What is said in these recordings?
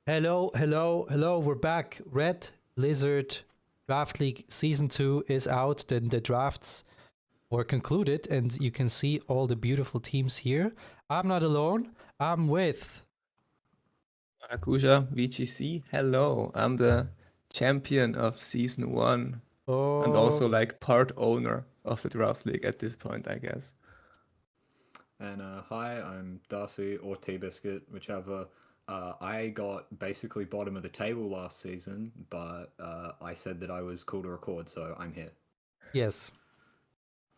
Hello, hello, hello. We're back. Red Lizard Draft League Season 2 is out. Then the drafts were concluded, and you can see all the beautiful teams here. I'm not alone. I'm with. Maracujávgc, hello. I'm the champion of season 1 and also Oh, like part owner of the draft league at this point, I guess. And hi, I'm Darcy or TeaBiscui, whichever. I got basically bottom of the table last season, but I said that I was cool to record, so I'm here. yes.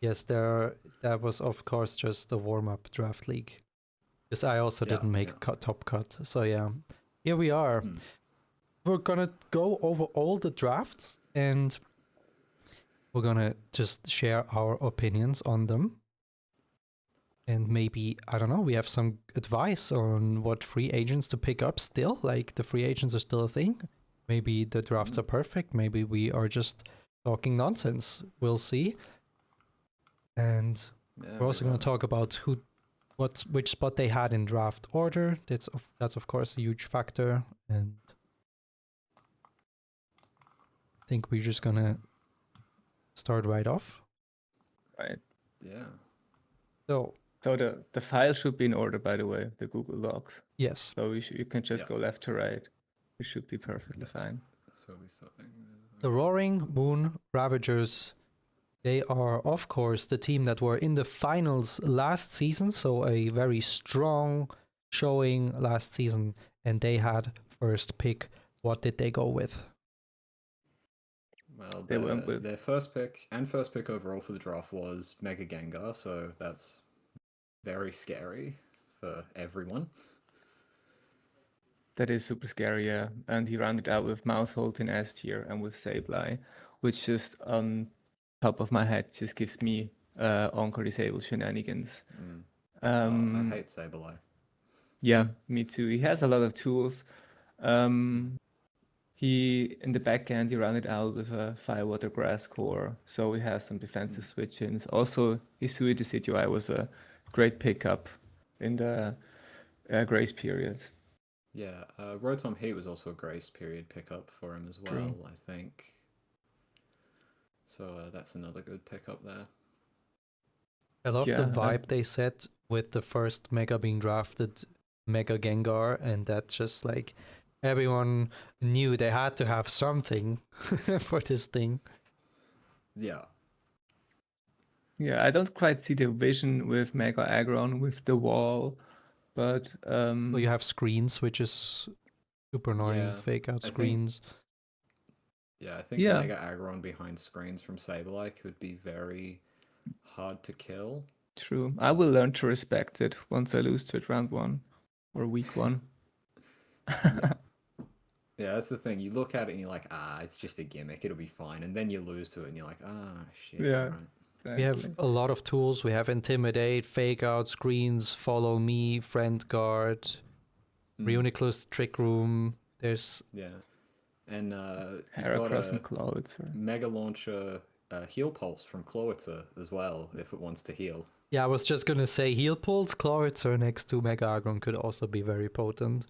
Yes, that was, of course, just a warm up draft league. Because I also didn't make top cut. So, yeah, here we are. We're gonna go over all the drafts and we're gonna just share our opinions on them. And maybe, I don't know, we have some advice on what free agents to pick up still. Like, the free agents are still a thing. Maybe the drafts are perfect. Maybe we are just talking nonsense. We'll see. And we're also going to talk about which spot they had in draft order. That's of course a huge factor. And I think we're just going to start right off. Right. Yeah. So the file should be in order, by the way, the Google Docs. Yes. So you can just go left to right. It should be perfectly fine. So we starting. The Roaring Moon Ravagers, they are, of course, the team that were in the finals last season, so a very strong showing last season, and they had first pick. What did they go with? Well, their first pick and first pick overall for the draft was Mega Gengar, so that's very scary for everyone. That is super scary, yeah. And he rounded out with Mousehold in S tier and with Sableye, which just on top of my head just gives me Encore Disable shenanigans. I hate Sableye. Yeah, me too. He has a lot of tools. He, in the back end, he rounded out with a Firewater Grass core, so he has some defensive switch-ins. Also, Hisui Decidueye was a great pickup in the grace period. Yeah, Rotom Heat was also a grace period pickup for him as well, True. I think. So that's another good pickup there. I love the vibe they set with the first Mega being drafted, Mega Gengar, and that just like everyone knew they had to have something for this thing. Yeah. Yeah, I don't quite see the vision with Mega Aggron with the wall, but well, you have screens, which is super annoying. Fake out screens. I think Mega Aggron behind screens from Sableye could be very hard to kill. True. I will learn to respect it once I lose to it round 1 or week 1. Yeah, that's the thing. You look at it and you're like, it's just a gimmick. It'll be fine. And then you lose to it and you're like, shit. Yeah. Right. Exactly. We have a lot of tools. We have Intimidate, Fake Out, Screens, Follow Me, Friend Guard, Reuniclus, Trick Room. There's... Yeah. And Heracross and Clawitzer. Mega Launcher Heal Pulse from Clawitzer as well, if it wants to heal. Yeah, I was just going to say Heal Pulse, Clawitzer next to Mega Aggron could also be very potent.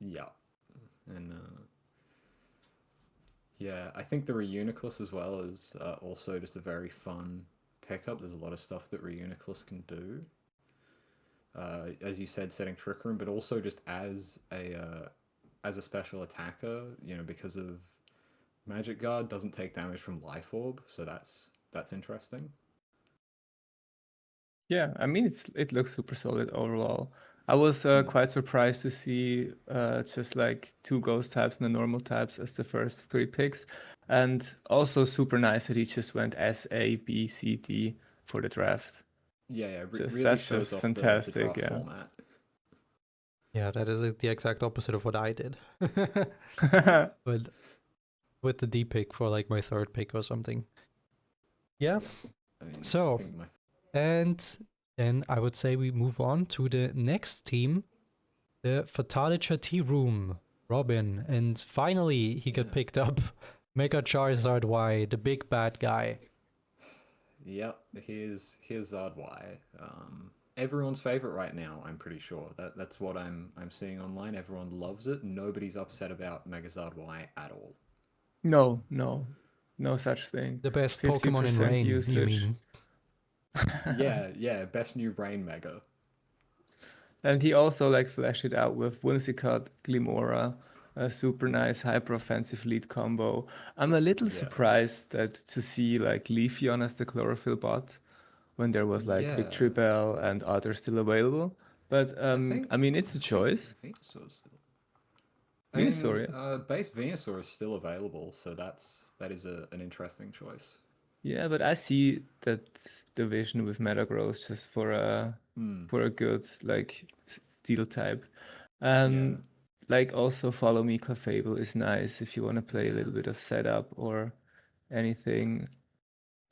Yeah. And I think the Reuniclus as well is also just a very fun pickup. There's a lot of stuff that Reuniclus can do. As you said, setting Trick Room, but also just as a special attacker, because of Magic Guard doesn't take damage from Life Orb, so that's interesting. Yeah, I mean it looks super solid overall. I was quite surprised to see just like 2 ghost types and the normal types as the first 3 picks, and also super nice that he just went S, A, B, C, D for the draft. Really that's just fantastic. The draft format. Yeah, that is the exact opposite of what I did. But with the D pick for like my 3rd pick or something. Yeah. So, and then I would say we move on to the next team, the Fatalicha Tea Room, Robin. And finally, he got picked up. Mega Charizard Y, the big bad guy. Yep, here's Zard Y. Everyone's favorite right now. I'm pretty sure that's what I'm seeing online. Everyone loves it. Nobody's upset about Megazard Y at all. No such thing. The best Pokemon in 50% Rain, you usage. mean? Yeah, best new Rain Mega. And he also like fleshed it out with Whimsicott, Glimora, a super nice hyper offensive lead combo. I'm a little Yeah. surprised that to see like Leafeon as the chlorophyll bot when there was like Yeah. Victory Bell and others still available. But I mean, it's a choice. Venusaur's still. Venusaur, yeah. Base Venusaur is still available, so that is an interesting choice. Yeah, but I see that division with Metagross just for a good like steel type. Yeah. Like also Follow Me Clefable is nice if you want to play a little bit of setup or anything.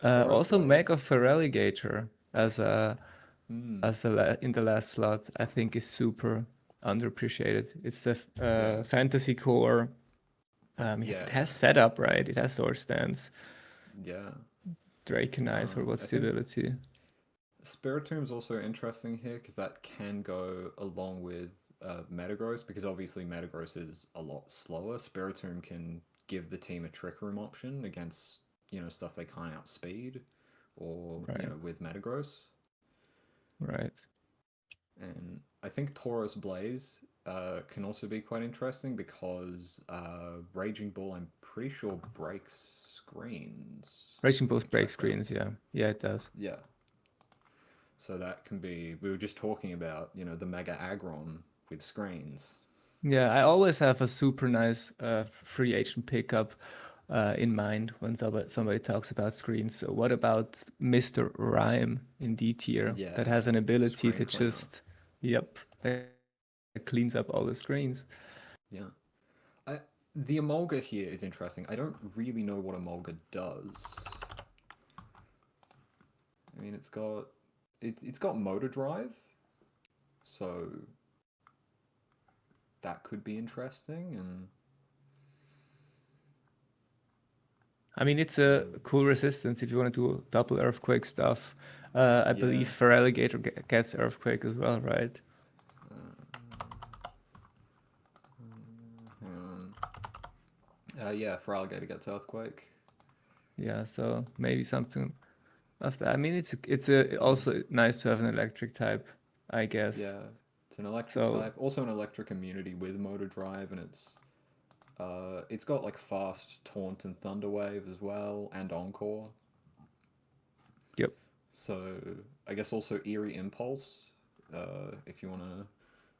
Also Mega Feraligatr as a in the last slot I think is super underappreciated. It's the fantasy core. It has setup, right? It has Sword Stance. Yeah. Drakenize or what's the ability? Spiritomb is also interesting here because that can go along with Metagross, because obviously Metagross is a lot slower. Spiritomb can give the team a Trick Room option against stuff they can't outspeed, or with Metagross. Right. And I think Tauros Blaze can also be quite interesting because Raging Bull, I'm pretty sure, breaks screens. Raging Bulls break screens, yeah. Yeah, it does. Yeah. So that can be, we were just talking about, the Mega Aggron with screens. Yeah, I always have a super nice free agent pickup in mind when somebody talks about screens. So what about Mr. Rhyme in D tier that has an ability to just, that cleans up all the screens. Yeah. The Emolga here is interesting. I don't really know what Emolga does. I mean, it's got Motor Drive, so that could be interesting. And I mean, it's a cool resistance if you want to do double Earthquake stuff. I believe Feraligatr gets Earthquake as well, right? Yeah, Feraligatr gets Earthquake. Yeah, so maybe something of that. I mean, it's also nice to have an electric type, I guess. Yeah, it's an electric type. Also an electric immunity with Motor Drive, and it's got like fast Taunt and Thunder Wave as well, and Encore. Yep. So I guess also Eerie Impulse. If you want to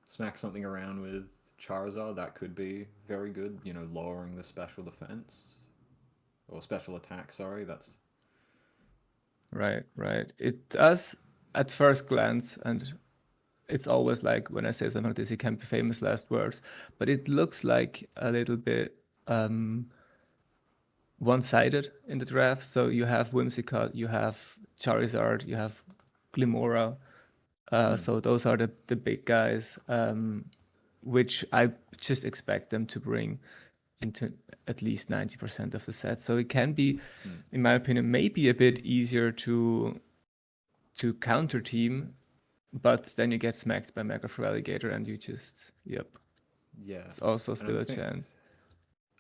smack something around with Charizard, that could be very good. Lowering the special defense or special attack. Sorry, that's right. It does at first glance, and it's always like when I say something like this, it can be famous last words, but it looks like a little bit one-sided in the draft. So you have Whimsicott, you have Charizard, you have Glimora. So those are the big guys, which I just expect them to bring into at least 90% of the set. So it can be, in my opinion, maybe a bit easier to counter team, but then you get smacked by Mega Feraligatr and you just, Yeah. It's also still a chance.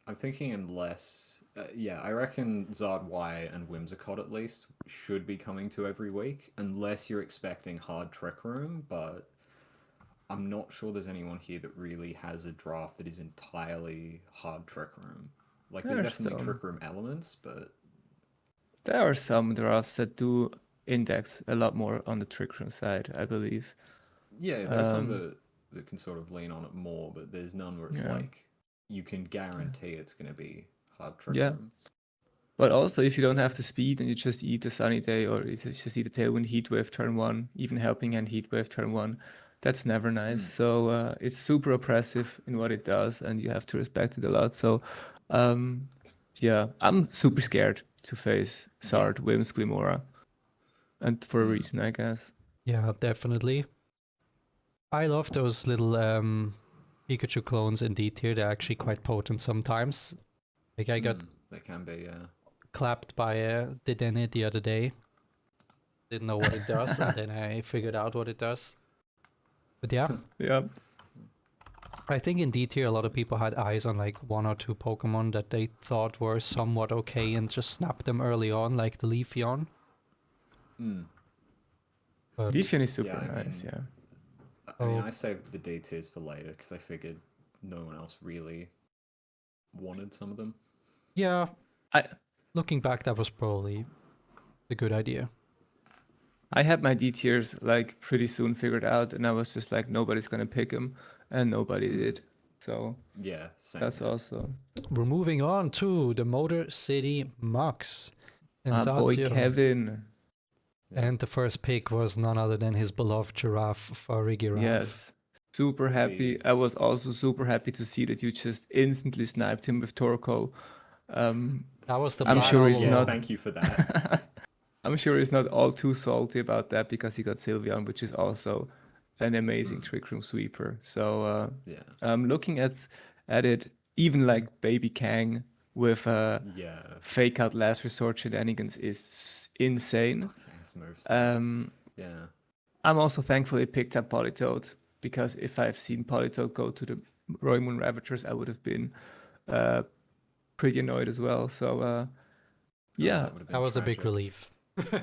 I'm thinking unless, I reckon Zard Y and Whimsicott at least should be coming to every week, unless you're expecting hard Trick Room, but I'm not sure there's anyone here that really has a draft that is entirely hard Trick Room. Like, there's definitely Trick Room elements, but there are some drafts that do index a lot more on the Trick Room side, I believe. Yeah, there are some that can sort of lean on it more, but there's none where it's like you can guarantee it's going to be hard Trick Room. But also, if you don't have the speed and you just eat a Sunny Day or you just eat a Tailwind Heat Wave turn 1, even Helping Hand Heat Wave turn 1, that's never nice. So it's super oppressive in what it does, and you have to respect it a lot. So I'm super scared to face Zard, Wims, Glimora. And for a reason, I guess. Yeah, definitely. I love those little Pikachu clones in D tier. They're actually quite potent sometimes. Like I got they can be, clapped by Dedenne the other day. Didn't know what it does, and then I figured out what it does. But yeah, Yeah. I think in D tier a lot of people had eyes on like 1 or 2 Pokemon that they thought were somewhat okay and just snapped them early on, like the Leafeon. But Leafeon is super Yeah, nice, yeah. I mean, Oh. I saved the D tiers for later because I figured no one else really wanted some of them. yeah, I looking back, that was probably a good idea. I had my D tiers like pretty soon figured out, and I was just like, nobody's gonna pick him, and nobody did. So Yeah, same. that's also We're moving on to the Motor City Mux. And our boy Zatio. Kevin. Yeah. And the first pick was none other than his beloved giraffe, Farigiraffe. Yes. Super happy. I was also super happy to see that you just instantly sniped him with Torkoal. That was the I'm plan sure all he's along. not. Thank you for that. I'm sure he's not all too salty about that because he got Sylveon, which is also an amazing Trick Room sweeper. So Yeah. Looking at it, even like Baby Kang with Yeah. fake out last resort shenanigans is insane. Kang's moves. Yeah. I'm also thankful he picked up Politoed because if I've seen Politoed go to the Roymoon Ravagers, I would have been pretty annoyed as well. So yeah, that was a big relief.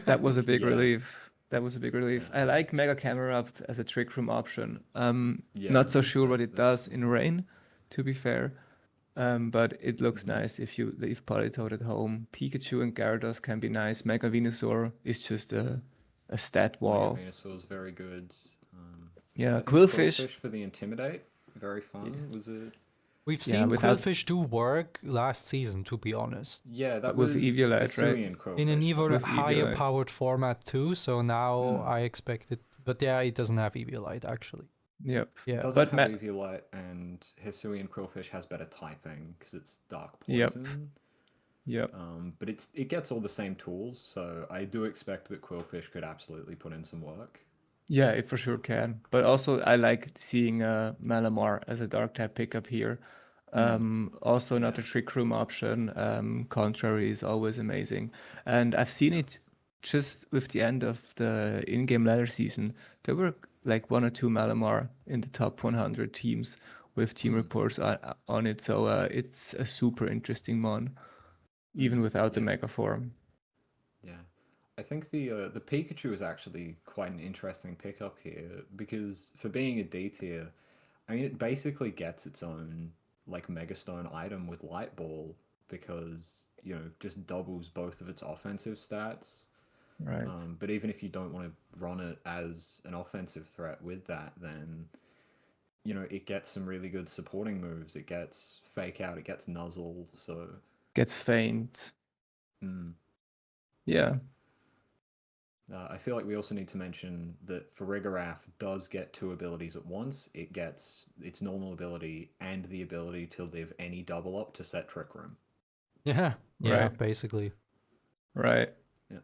that was a big Yeah. relief. That was a big relief. I like Mega Camerupt as a Trick Room option. Yeah, Not so sure what it that's does in rain, to be fair. But it looks nice if you leave Politoed at home. Pikachu and Gyarados can be nice. Mega Venusaur is just a stat wall. Mega Venusaur is very good. Yeah, I think Quillfish for the Intimidate, very fun. Was it? We've Yeah, seen without- Quillfish do work last season, to be honest. Yeah, that With was Eviolite, Hisui right? and Quillfish. In an even With higher Eviolite. powered format too, so now I expect it. But yeah, it doesn't have Eviolite actually. Yep. Yeah. Doesn't But have Eviolite, and Hisui and Quillfish has better typing because it's Dark Yep. Poison. Yep. But it gets all the same tools, so I do expect that Quillfish could absolutely put in some work. Yeah, it for sure can. But also, I like seeing Malamar as a dark type pickup here. Also, another Trick Room option. Contrary is always amazing. And I've seen it just with the end of the in-game ladder season. There were like 1 or 2 Malamar in the top 100 teams with team reports on it. So it's a super interesting mon, even without the Mega form. Yeah. I think the Pikachu is actually quite an interesting pickup here because for being a D tier, I mean it basically gets its own like Megastone item with Light Ball because just doubles both of its offensive stats. Right. But even if you don't want to run it as an offensive threat with that, then it gets some really good supporting moves. It gets Fake Out, it gets Nuzzle, so Gets Feint. Yeah. I feel like we also need to mention that Farigiraffe does get 2 abilities at once. It gets its normal ability and the ability to live any double up to set Trick Room. Yeah. Yeah. Right. Basically. Right. Yeah.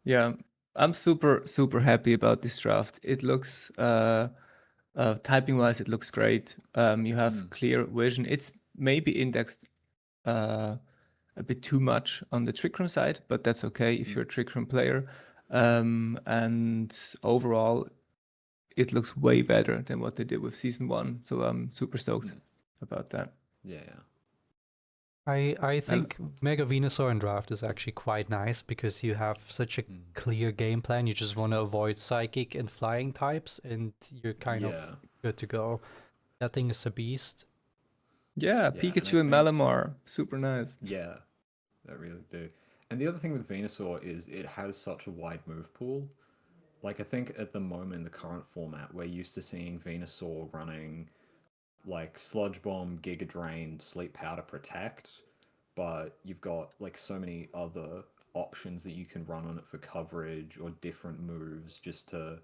Yeah. I'm super, super happy about this draft. It looks, typing wise, it looks great. You have clear vision. It's maybe indexed a bit too much on the Trick Room side, but that's okay if you're a Trick Room player. And overall, it looks way better than what they did with Season 1. So I'm super stoked about that. Yeah. I think Mega Venusaur in draft is actually quite nice because you have such a clear game plan. You just want to avoid Psychic and Flying types, and you're kind of good to go. That thing is a beast. Yeah, Pikachu and Malamar, super nice. Yeah, that really do. And the other thing with Venusaur is it has such a wide move pool. Like I think at the moment in the current format, we're used to seeing Venusaur running like Sludge Bomb, Giga Drain, Sleep Powder, Protect, but you've got like so many other options that you can run on it for coverage or different moves just to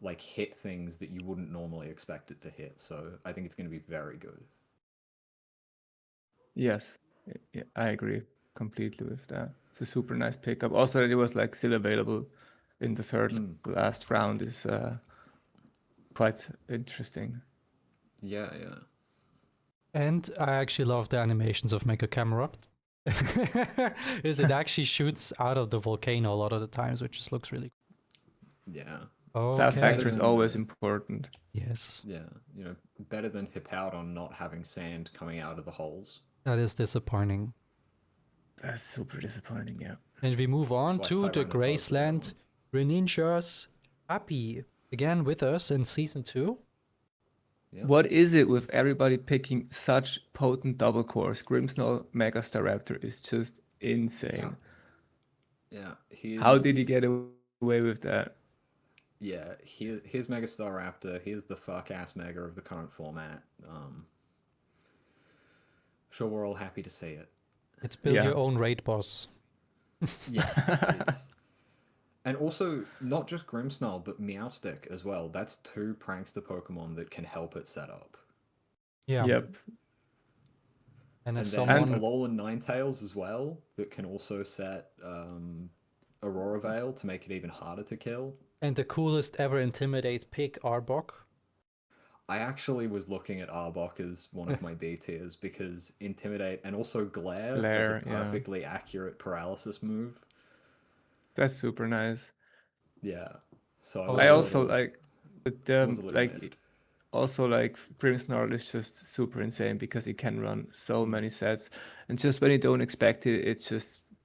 like hit things that you wouldn't normally expect it to hit. So I think it's going to be very good. Yes, yeah, I agree completely with that. It's a super nice pickup. Also, that it was like still available in the last round is quite interesting. Yeah. And I actually love the animations of Mega Camerupt. Is it actually shoots out of the volcano a lot of the times, which just looks really cool. Yeah. Stat Okay. factor is always important. Yes. Yeah, better than Hippowdon not having sand coming out of the holes. That is disappointing. That's super disappointing, yeah. And we move on why to the Tyranitar's the better Graceland Greninjas. Happy again with us in season 2. Yeah. What is it with everybody picking such potent double cores? Grimmsnarl Mega Staraptor is just insane. Yeah. How did he get away with that? Yeah, here's Megastar Raptor. Here's the fuck-ass Mega of the current format. Sure, we're all happy to see it. It's build your own raid boss. Yeah, and also, not just Grimmsnarl, but Meowstic as well. That's 2 Prankster Pokemon that can help it set up. Yeah. Yep. And then Alolan Ninetales as well, that can also set Aurora Veil to make it even harder to kill. And the coolest ever Intimidate pick, Arbok. I actually was looking at Arbok as one of my D tiers because Intimidate and also Glare is a perfectly accurate paralysis move. That's super nice. Yeah. So I also like also like Grimmsnarl is just super insane because it can run so many sets, and just when you don't expect it,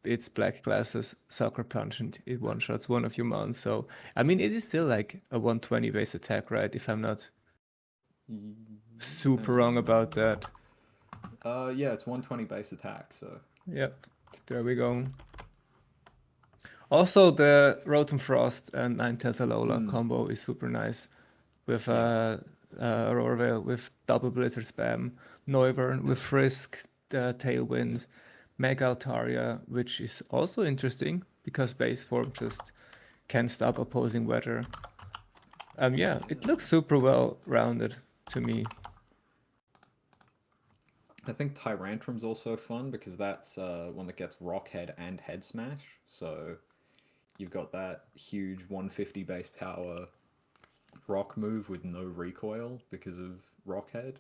it's Black Glasses, Sucker Punch, and it one-shots one of your mons. So, I mean, it is still like a 120 base attack, right? If I'm not super wrong about that. Yeah, it's 120 base attack, so... Yep, there we go. Also, the Rotom Frost and Ninetales Alola combo is super nice. With Aurora Veil, with Double Blizzard Spam, Noivern, with Frisk, Tailwind, Mega Altaria, which is also interesting because base form just can't stop opposing weather. Yeah, it looks super well rounded to me. I think Tyrantrum's also fun because that's one that gets Rock Head and Head Smash. So you've got that huge 150 base power rock move with no recoil because of Rock Head.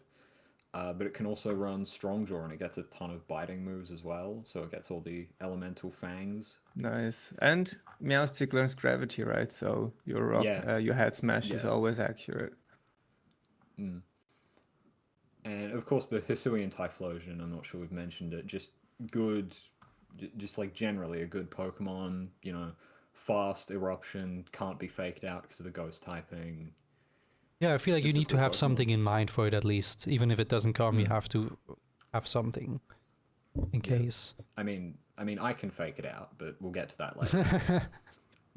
But it can also run Strong Jaw and it gets a ton of biting moves as well. So it gets all the elemental fangs. Nice. And Meowstic learns gravity, right? So your rock, your head smash is always accurate. And of course the Hisuian Typhlosion, I'm not sure we've mentioned it, just good, just like generally a good Pokemon, fast eruption, can't be faked out because of the ghost typing. Yeah, I feel like you need to have something in mind for it at least. Even if it doesn't come, you have to have something in case. I mean, I can fake it out, but we'll get to that later.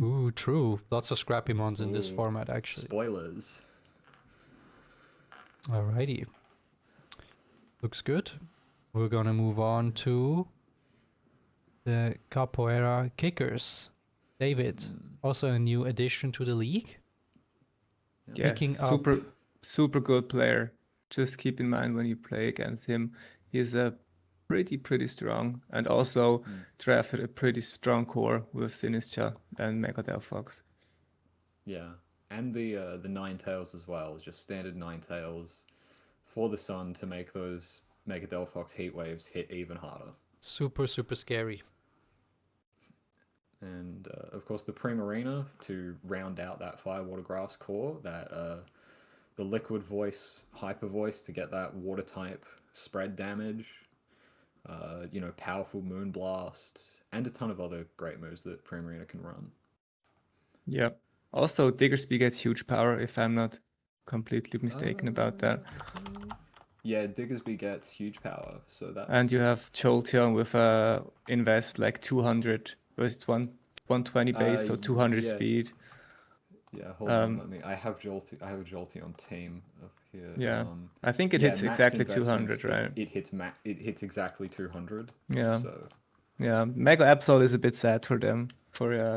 Ooh, true. Lots of scrappy mons in this format, actually. Spoilers. Alrighty. Looks good. We're gonna move on to the Capoeira Kickers. David, also a new addition to the league. Yes, super good player. Just keep in mind when you play against him, he's a pretty strong, and also drafted a pretty strong core with Sinistcha and Mega Delphox. Yeah, and the Ninetales as well, just standard Ninetales for the sun to make those Mega Delphox heat waves hit even harder. Super scary. And of course the Primarina to round out that Fire Water Grass core, that the Liquid Voice, Hyper Voice to get that water type spread damage, powerful Moonblast, and a ton of other great moves that Primarina can run. Yep. Also, Diggersby gets huge power, if I'm not completely mistaken about that. Yeah, Diggersby gets huge power, so that's... And you have Jolteon with invest like 200, it's 120 base, so 200 speed. Yeah, hold on, I have Jolteon team up here. Yeah, I think it hits exactly 200, right? It hits exactly 200. Yeah. So. Yeah, Mega Absol is a bit sad for them,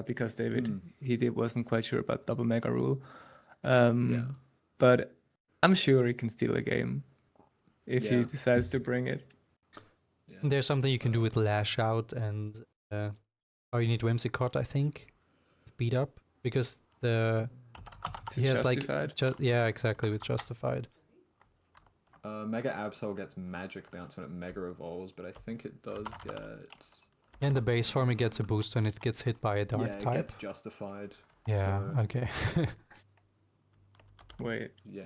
because David wasn't quite sure about double Mega rule. But I'm sure he can steal a game if he decides to bring it. Yeah. There's something you can do with Lash Out and you need Whimsicott, I think, beat up, because he has Justified? Exactly, with Justified. Mega Absol gets Magic Bounce when it Mega Evolves, but I think it does get... In the base form, it gets a boost when it gets hit by a dark type. Yeah, it gets Justified. Yeah, So, okay. Wait. yeah.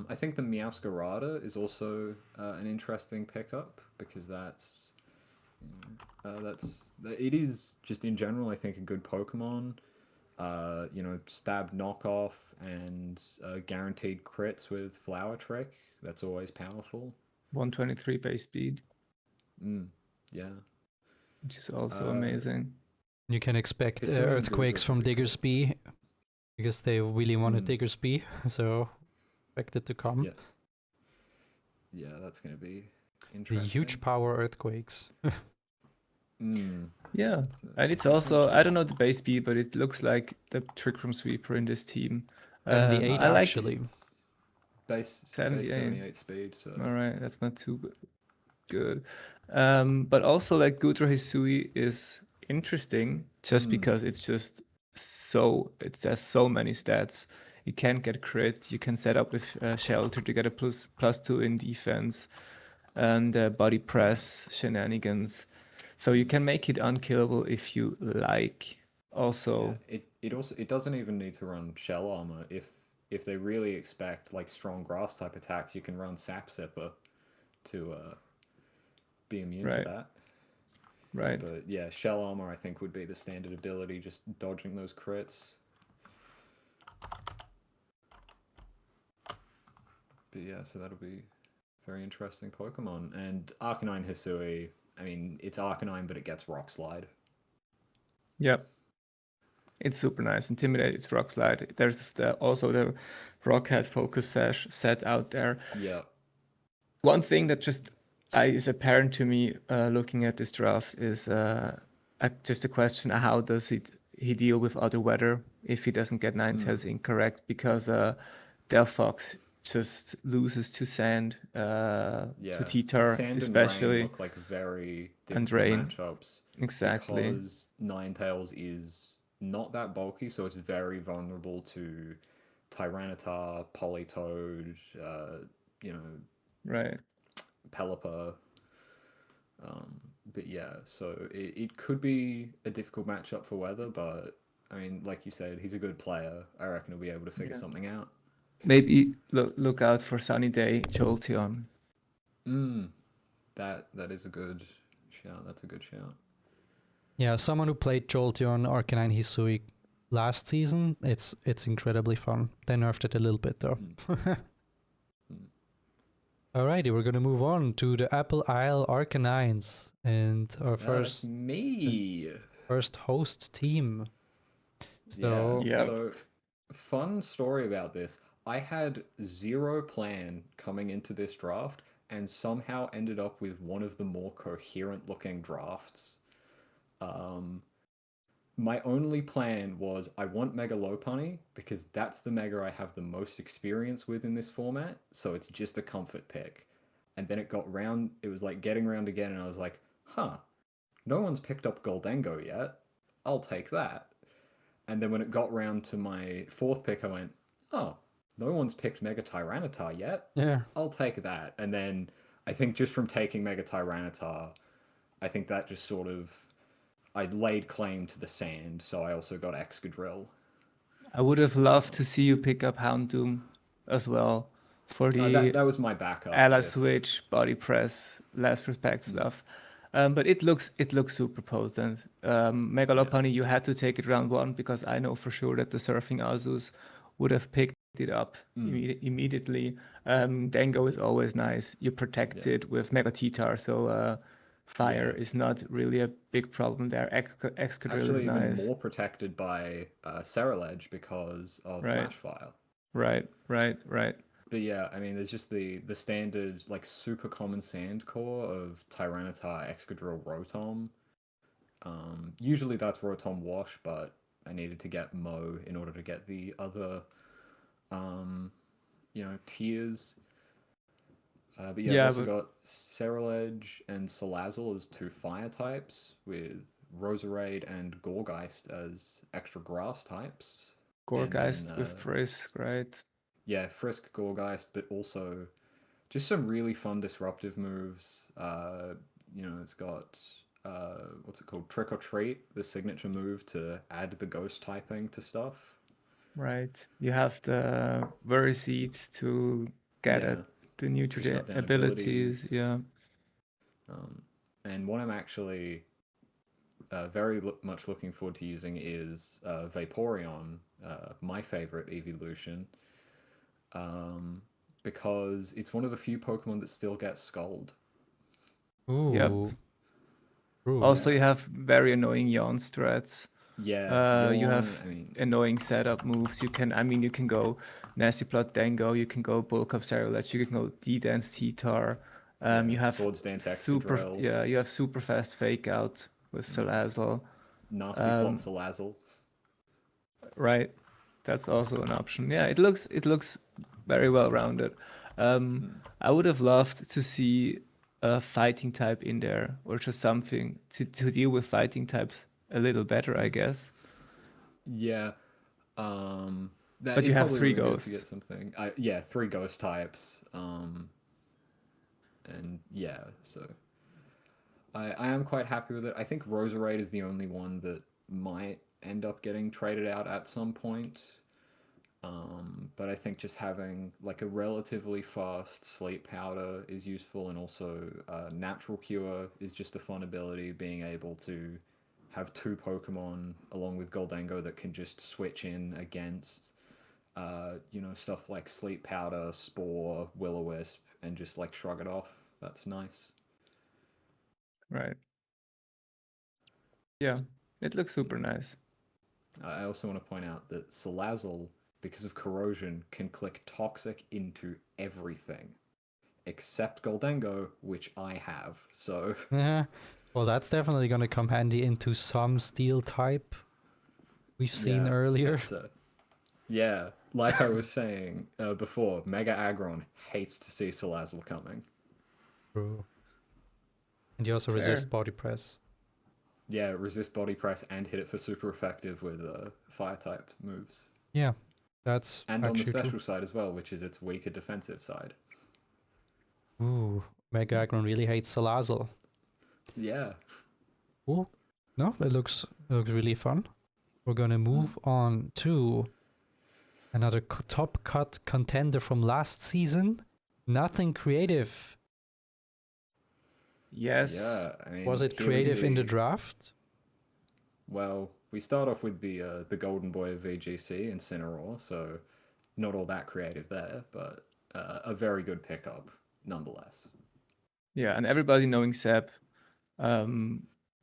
I think the Meowscarada is also an interesting pickup because it is just in general, I think, a good Pokemon. Stab knockoff and guaranteed crits with Flower Trick. That's always powerful. 123 base speed, Yeah. which is also amazing. You can expect Hisuian Goodra earthquakes could from be cool. Diggersby because they really wanted Diggersby, so expect it to come. Yeah, that's going to be The interesting. huge power earthquakes. Yeah, and it's also, I don't know the base speed, but it looks like the Trick Room Sweeper in this team. 78 I like actually. Base 78 speed. So. All right, that's not too good. But also like Gudra Hisui is interesting just because it's just it has so many stats. You can get crit, you can set up with shelter to get a +2 in defense, and body press shenanigans. So you can make it unkillable if you like. Also, it doesn't even need to run shell armor. If they really expect like strong grass type attacks, you can run Sap Sipper to be immune to that. Right. But yeah, shell armor I think would be the standard ability, just dodging those crits. But yeah, so that'll be very interesting Pokemon. And Arcanine Hisui, I mean, it's Arcanine, but it gets Rock Slide. Yep. It's super nice. Intimidate, it's Rock Slide. There's also the Rockhead Focus Sash set out there. Yeah. One thing that just is apparent to me looking at this draft is just a question: how does he deal with other weather if he doesn't get Ninetales incorrect? Because Delphox just loses to Sand, to T-Tar, Sand especially. And Rain look like very difficult matchups. Exactly. Because Ninetales is not that bulky, so it's very vulnerable to Tyranitar, Politoed, right. Pelipper. But yeah, so it could be a difficult matchup for Weather, but I mean, like you said, he's a good player. I reckon he'll be able to figure something out. Maybe look out for Sunny Day Jolteon. That is a good shout. That's a good shout. Yeah, someone who played Jolteon Arcanine Hisui last season, it's incredibly fun. They nerfed it a little bit though. Alrighty, we're gonna move on to the Apple Isle Arcanines and our first host team. So fun story about this. I had zero plan coming into this draft and somehow ended up with one of the more coherent looking drafts. My only plan was I want Mega Lopunny because that's the Mega I have the most experience with in this format, so it's just a comfort pick. And then it was like getting round again, and I was like, no one's picked up Goldengo yet. I'll take that. And then when it got round to my fourth pick, I went, no one's picked Mega Tyranitar yet. Yeah. I'll take that. And then I think just from taking Mega Tyranitar, I think that just sort of, I laid claim to the sand, so I also got Excadrill. I would have loved to see you pick up Houndoom as well for the that was my backup. Ally switch, body press, last respect stuff. But it looks super potent. Mega Lopunny, you had to take it round 1 because I know for sure that the Surfing Azus would have picked it up immediately. Dengo is always nice. You protect it with Mega T-Tar, so fire is not really a big problem there. Excadrill is nice. Even more protected by Ceruledge because of Flash Fire. Right. But yeah, I mean, there's just the standard, like, super common sand core of Tyranitar, Excadrill, Rotom. Usually that's Rotom Wash, but I needed to get Mo in order to get the other, tiers. But yeah, I've also got Ceruledge and Salazzle as 2 fire types, with Roserade and Gourgeist as extra grass types. Gourgeist with Frisk, right? Yeah, Frisk, Gourgeist, but also just some really fun disruptive moves. It's got what's it called? Trick or Treat, the signature move to add the ghost typing to stuff. Right. You have the Worry Seed to get Yeah, at the to nutrient shut down abilities. Yeah. And what I'm actually very much looking forward to using is Vaporeon, my favorite evolution, because it's one of the few Pokemon that still gets Scald. Yep. Ooh. Ooh. Also, Yeah. you have very annoying yawn strats. Yeah, You Yawn, have I mean, annoying setup moves. You can go Nasty Plot Dango, you can go Bulk Up Ceruledge, you can go D-Dance T-Tar. yeah, You have Swords Dance super, Excadrill, you have super fast Fake Out with Salazzle. Nasty Plot Salazzle. Right, that's also an option. Yeah, it looks very well rounded. I would have loved to see a fighting type in there, or just something to deal with fighting types a little better, I guess. Yeah, that But it you have probably would 3 have been good to get ghosts. something. Yeah, 3 ghost types. And yeah, so I am quite happy with it. I think Roserade is the only one that might end up getting traded out at some point. But I think just having like a relatively fast sleep powder is useful, and also natural cure is just a fun ability. Being able to have 2 Pokemon along with Goldango that can just switch in against, stuff like sleep powder, spore, will-o-wisp, and just like shrug it off. That's nice. Right. Yeah, it looks super nice. I also want to point out that Salazzle, because of corrosion, can click Toxic into everything except Goldango, which I have. So Yeah. Well, that's definitely going to come handy into some steel type we've seen yeah, earlier. yeah. Like I was saying before, Mega Aggron hates to see Salazzle coming. True. And you also Fair. resist body press. Yeah, resist body press and hit it for super effective with fire type moves. Yeah, that's And on the actually special true. side as well, which is its weaker defensive side. Ooh, Mega Aggron really hates Salazzle. Yeah. Ooh, no, that looks really fun. We're gonna move on to another top cut contender from last season. Nothing creative. Yes. Yeah, I mean, Was it here we creative in the see- draft? Well, we start off with the golden boy of VGC, Incineroar, so not all that creative there, but a very good pickup nonetheless. Yeah, and everybody knowing Seb,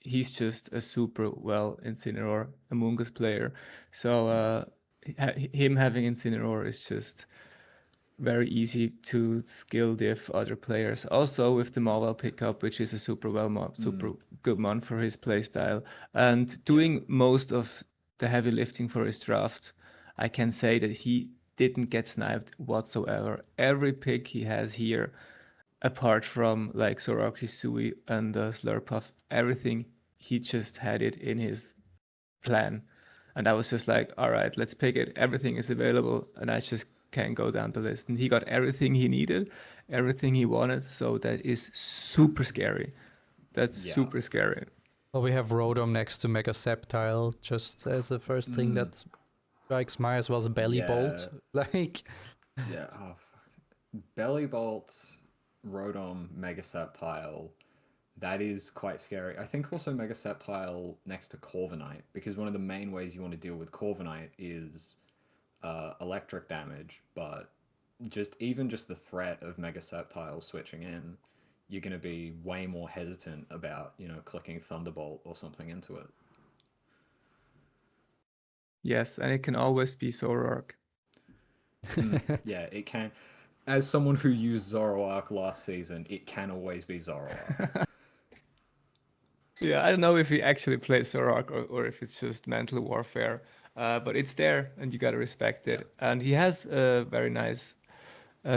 he's just a super well Incineroar Among Us player. So him having Incineroar is just very easy to skill diff other players. Also with the mobile pickup, which is a super good one for his playstyle, and doing most of the heavy lifting for his draft. I can say that he didn't get sniped whatsoever. Every pick he has here, apart from like Soraki Sui and Slurpuff, everything he just had it in his plan. And I was just like, all right, let's pick it. Everything is available, and I just can go down the list. And he got everything he needed, everything he wanted. So that is super scary. That's super scary. Well, we have Rotom next to Mega Sceptile, just as the first thing that strikes my as well as a Belly Bolt. Like, yeah, oh fuck. Belly Bolt, Rotom, Mega Sceptile. That is quite scary. I think also Mega Sceptile next to Corviknight, because one of the main ways you want to deal with Corviknight is electric damage, but just the threat of Mega Sceptile switching in, you're going to be way more hesitant about, clicking Thunderbolt or something into it. Yes, and it can always be Zoroark. Yeah, it can. As someone who used Zoroark last season, it can always be Zoroark. Yeah, I don't know if he actually plays Zoroark or if it's just mental warfare, but it's there and you gotta respect it. Yeah. And he has a very nice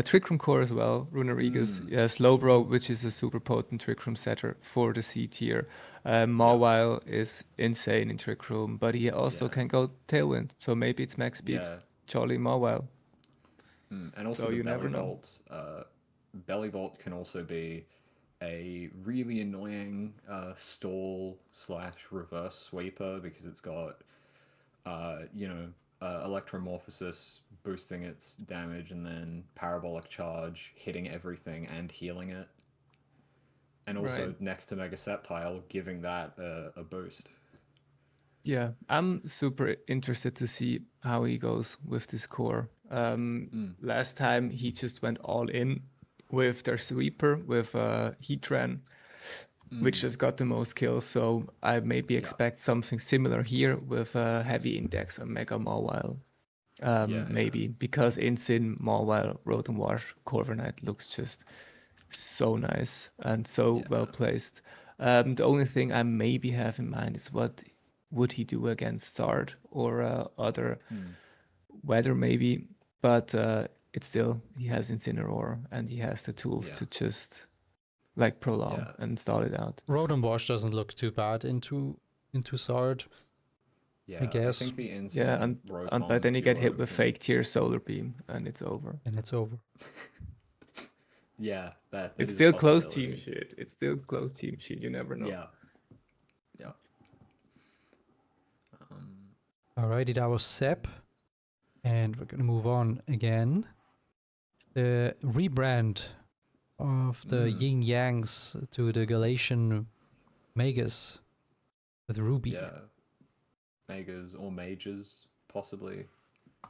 Trick Room core as well, Runarigus, Slowbro, which is a super potent Trick Room setter for the C tier. Mawile is insane in Trick Room, but he also can go Tailwind, so maybe it's max speed. Yeah. Jolly Mawile. And also So the you Belly never know. Bolt. Belly Bolt can also be a really annoying stall / reverse sweeper because it's got electromorphosis boosting its damage and then parabolic charge hitting everything and healing it. And also Right. next to Mega Septile giving that a boost. Yeah, I'm super interested to see how he goes with this core. Last time he just went all in with their sweeper with Heatran, which just got the most kills. So I maybe expect something similar here with a heavy index on Mega Mawile. Maybe because Incin, Mawile, Rotom Wash, Corviknight looks just so nice and so well placed. The only thing I maybe have in mind is what would he do against Zard or other weather maybe, but it's still he has Incineroar and he has the tools to just like prolong and stall it out. Rotom Wash doesn't look too bad into Zard. Yeah, I guess. think the Incin Yeah, and but then you get hit with Fake Tear, Solar Beam, and it's over. And it's over. Yeah, that it's is still a close possibility. team shit. It's still close team shit. You never know. Yeah. Alrighty, that was Sep. And we're gonna move on again. The rebrand of the Yin Yangs to the Galatian Megas with Ruby. Yeah. Megas or Mages, possibly.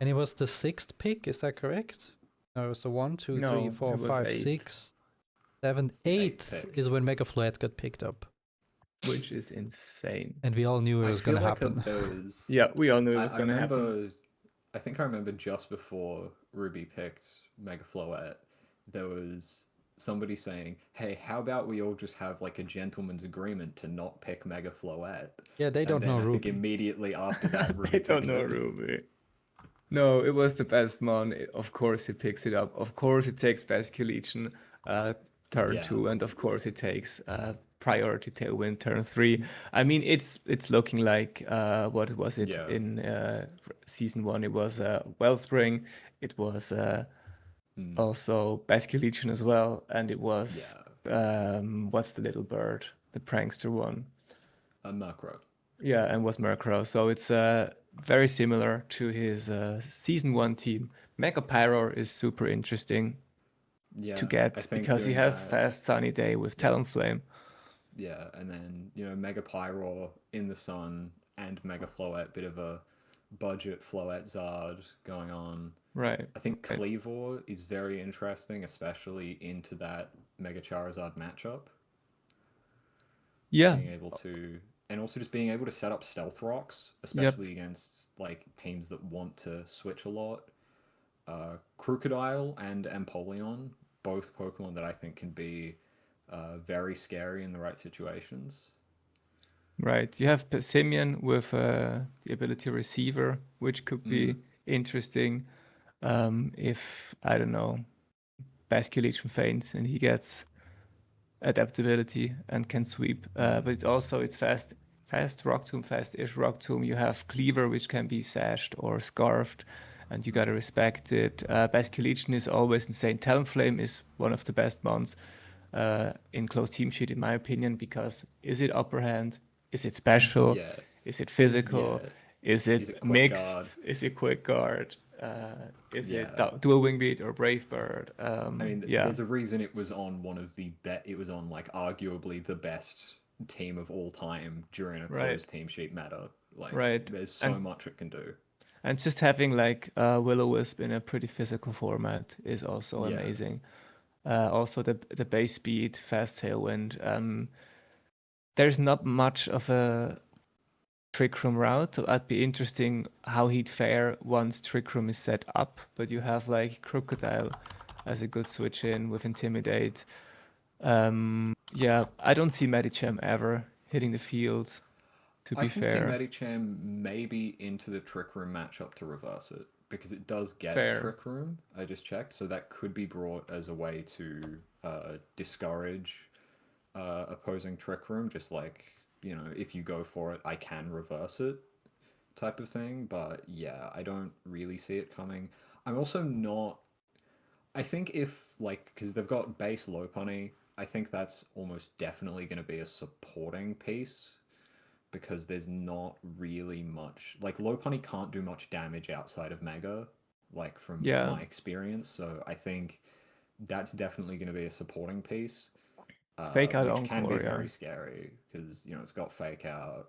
And it was the 6th pick, is that correct? No, it was the 1, 2, No, 3, 4, it was 5, 8th. 6, 7, It's the 8th pick. is when Mega Floette got picked up. Which is insane. And we all knew it was I feel gonna like happen. there was... Yeah, we all knew it was gonna happen. I think I remember just before Ruby picked Mega Floette, there was somebody saying, hey, how about we all just have like a gentleman's agreement to not pick Mega Floette? Yeah, they don't know I Ruby. think immediately after that, Ruby They don't picked know it. Ruby. No, it was the best mon. Of course, he picks it up. Of course, it takes Basculegion turn 2, and of course, it takes Priority Tailwind turn 3. I mean, it's looking like what was it in season 1? It was Wellspring. It was also Basculegion as well, and it was what's the little bird, the prankster one? Murkrow. Yeah, and was Murkrow. So it's very similar to his season 1 team. Mega Pyro is super interesting to get because he has fast Sunny Day with Talonflame. Yeah, and then, Mega Pyro in the sun and Mega Floette, bit of a budget Floette Zard going on. Right. I think Cleavor is very interesting, especially into that Mega Charizard matchup. Yeah. Being able to... And also just being able to set up Stealth Rocks, especially against like teams that want to switch a lot. Crocodile and Empoleon, both Pokemon that I think can be very scary in the right situations. Right. You have Simeon with the ability Receiver, which could be interesting if, I don't know, Basculegion faints and he gets adaptability and can sweep. But it's fast Rock Tomb, fast-ish Rock Tomb. You have Cleaver, which can be sashed or scarfed, and you gotta respect it. Basculegion is always insane. Talonflame is one of the best mons in close team sheet, in my opinion, because is it upper hand? Is it special? Yeah. Is it physical? Yeah. Is it mixed? Guard? Is it quick guard? Is it dual wing beat or brave bird? I mean, there's a reason it was on one of the it was on like arguably the best team of all time during a closed team sheet meta. Like, there's so much it can do. And just having like Will-O-Wisp in a pretty physical format is also amazing. Also the base speed, fast tailwind. There's not much of a Trick Room route, so it'd be interesting how he'd fare once Trick Room is set up. But you have like Crocodile as a good switch in with Intimidate. I don't see Medicham ever hitting the field. To be fair, I can see Medicham maybe into the Trick Room matchup to reverse it, because it does get Trick Room. I just checked, so that could be brought as a way to discourage opposing Trick Room, just like, if you go for it, I can reverse it type of thing. But yeah, I don't really see it coming. I'm also not... I think if, like, because they've got base Lopunny, I think that's almost definitely going to be a supporting piece because there's not really much like Lopunny can't do much damage outside of Mega, like from Yeah. my experience. So I think that's definitely going to be a supporting piece, Fake out which can be Encore, yeah. very scary because you know it's got fake out.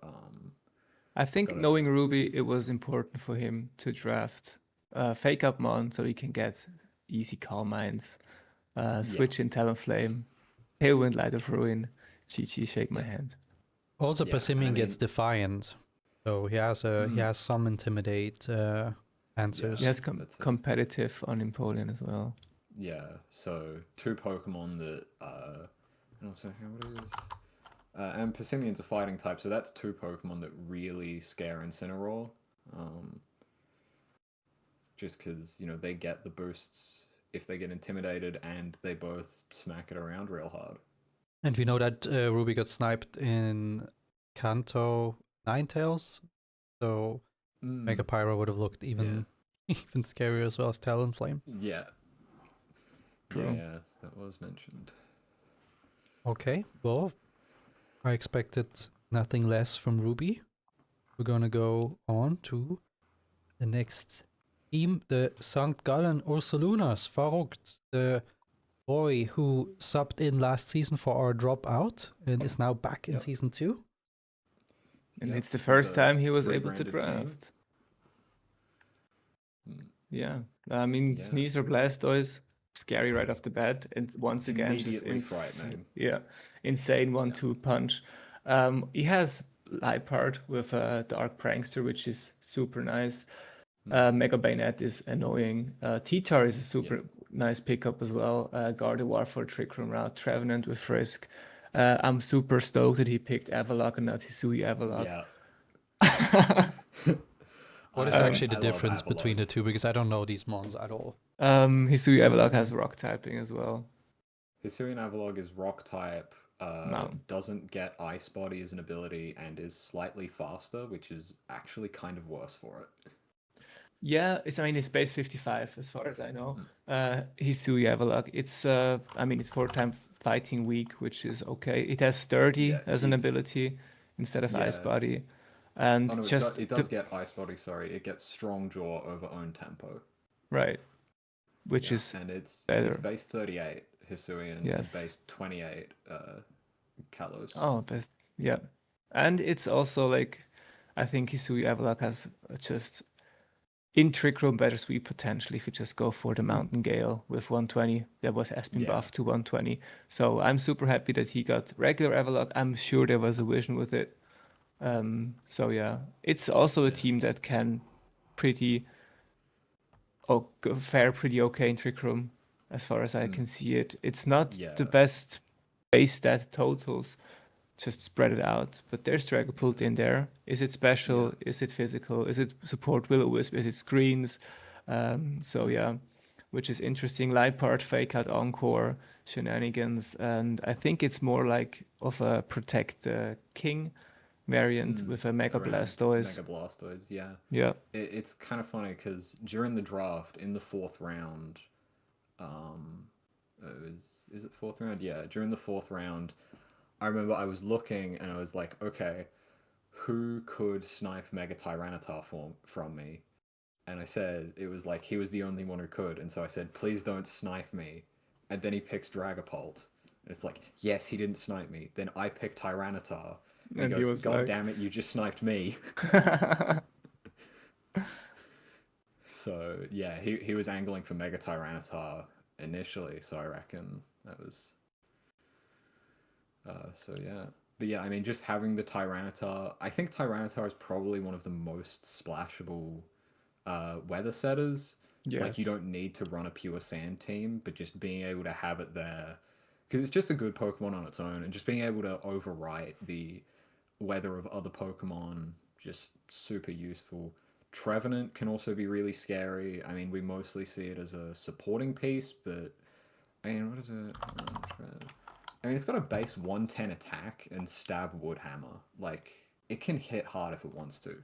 I think Gotta- knowing Ruby, it was important for him to draft Fake Out Mon so he can get easy Calm Minds, switch in Talonflame, Tailwind, Light of Ruin, GG, shake my hand. Also, Yeah, and I Persimmon gets mean- Defiant, so he has some Intimidate answers. He has That's it. competitive on Empoleon as well. Yeah, so 2 Pokemon that what is and Persimmion's a fighting type, so that's 2 Pokemon that really scare Incineroar. Just because, you know, they get the boosts if they get intimidated and they both smack it around real hard. And we know that Ruby got sniped in Kanto Ninetales, so Mega Pyro would have looked even even scarier as well as Talonflame. Yeah. True. Yeah, that was mentioned. Okay, well, I expected nothing less from Ruby. We're gonna go on to the next team, the St. Gallen Ursalunas, Verrückt, the boy who subbed in last season for our dropout and is now back in season 2. And Yep, it's the first time he was able to rebranded team. draft. Yeah. I mean, Sneasel Blastoise, scary right off the bat. And once again, just Immediately frightening. Yeah. Insane 1-2 punch. He has Liepard with a Dark Prankster, which is super nice. Mega Bayonet is annoying. T-Tar is a super nice pickup as well. Gardevoir for Trick Room route. Trevenant with Frisk. I'm super stoked that he picked Avalok and not Hisui Avalok. Yeah. What is actually the difference between the two? Because I don't know these mons at all. Hisui Avalok has rock typing as well. Hisuian Avalok is rock type, doesn't get Ice Body as an ability, and is slightly faster, which is actually kind of worse for it. Yeah, it's base 55 as far as I know. Hisui Avalok. It's it's 4-time fighting weak, which is okay. It has sturdy as an ability instead of Ice Body. And it does get Ice Body, sorry. It gets Strong Jaw over Own Tempo. Right. Which is and it's better. It's base 38 Hisuian and base 28 Kalos. Oh, best. Yeah. And it's also like, I think Hisui Avalok has just in Trick Room better sweep potential if you just go for the Mountain Gale with 120. That has been buffed to 120. So I'm super happy that he got regular Avalok. I'm sure there was a vision with it. So yeah, it's also a team that can fare pretty okay in Trick Room as far as I can see it. It's not the best base stat totals, just spread it out. But there's Dragapult in there. Is it special? Is it physical? Is it support Will-O-Wisp? Is it screens? So yeah, which is interesting. Liepard, Fake Out, Encore, shenanigans, and I think it's more like of a Protect King variant with a Mega Blastoise. Mega Blastoise, yeah. Yeah. It's kind of funny because during the draft in the 4th round, is it 4th round? Yeah, during the 4th round, I remember I was looking and I was like, okay, who could snipe Mega Tyranitar from me? And I said, it was like, he was the only one who could. And so I said, please don't snipe me. And then he picks Dragapult. And it's like, yes, he didn't snipe me. Then I picked Tyranitar. And he goes, God damn it, you just sniped me. So, yeah, he was angling for Mega Tyranitar initially. So I reckon that was... so, yeah. But yeah, I mean, just having the Tyranitar... I think Tyranitar is probably one of the most splashable weather setters. Yes. Like, you don't need to run a pure sand team, but just being able to have it there... Because it's just a good Pokemon on its own, and just being able to overwrite the weather of other Pokemon, just super useful. Trevenant can also be really scary. I mean, we mostly see it as a supporting piece, but... I mean, what is it? I mean, it's got a base 110 attack and stab Woodhammer. Like, it can hit hard if it wants to.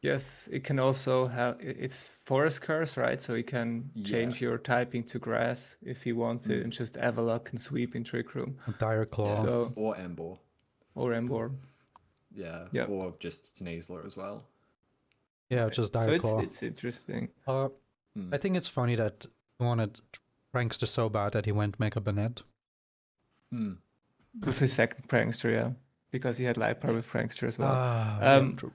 Yes, it can also have it's forest curse, right? So he can change your typing to grass if he wants it, and just Avalok and sweep in Trick Room. Dire Claw. So or Embor. or Embor. Yeah. Yep. Or just Sneasler as well. Yeah, Right. just So Dire Claw. it's interesting. I think it's funny that he wanted Prankster so bad that he went Mega Banette. With his second Prankster, yeah. Because he had Light Power with Prankster as well. Yeah, true.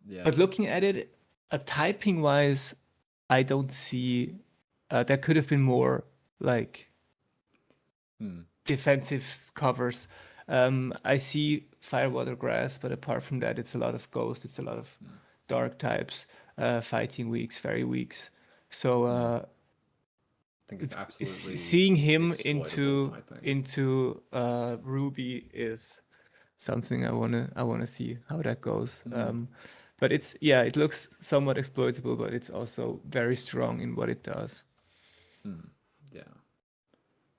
Yeah. But looking at it, typing wise, I don't see there could have been more like defensive covers. I see Firewater Grass, but apart from that, it's a lot of Ghost, it's a lot of dark types, Fighting Weeks, Fairy Weeks. So I think it's absolutely seeing him exploitable into typing. Ruby is something I wanna see how that goes. But it looks somewhat exploitable, but it's also very strong in what it does. Yeah.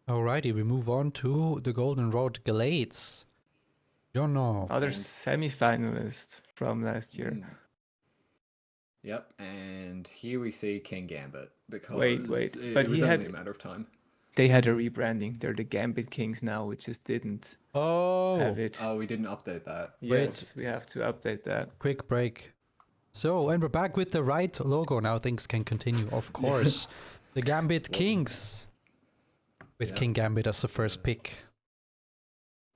Alrighty, we move on to the Golden Road Glades. Jono. Other semi-finalist from last year. Yep, and here we see King Gambit because wait, but it was only a matter of time. They had a rebranding. They're the Gambit Kings now. We just didn't have it. Oh, we didn't update that. Yes, we have to update that. Quick break. So, and we're back with the right logo. Now things can continue, of course. The Gambit Kings. With King Gambit as the first pick.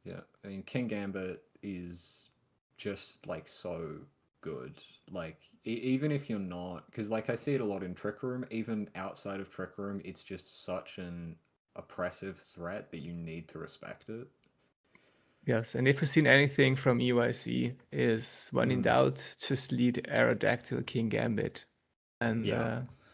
Yeah, I mean, King Gambit is just, like, so good. Like, even if you're not... Because, like, I see it a lot in Trick Room. Even outside of Trick Room, it's just such an oppressive threat that you need to respect it. Yes, and if you've seen anything from EYC, is when in doubt, just lead Aerodactyl King Gambit. And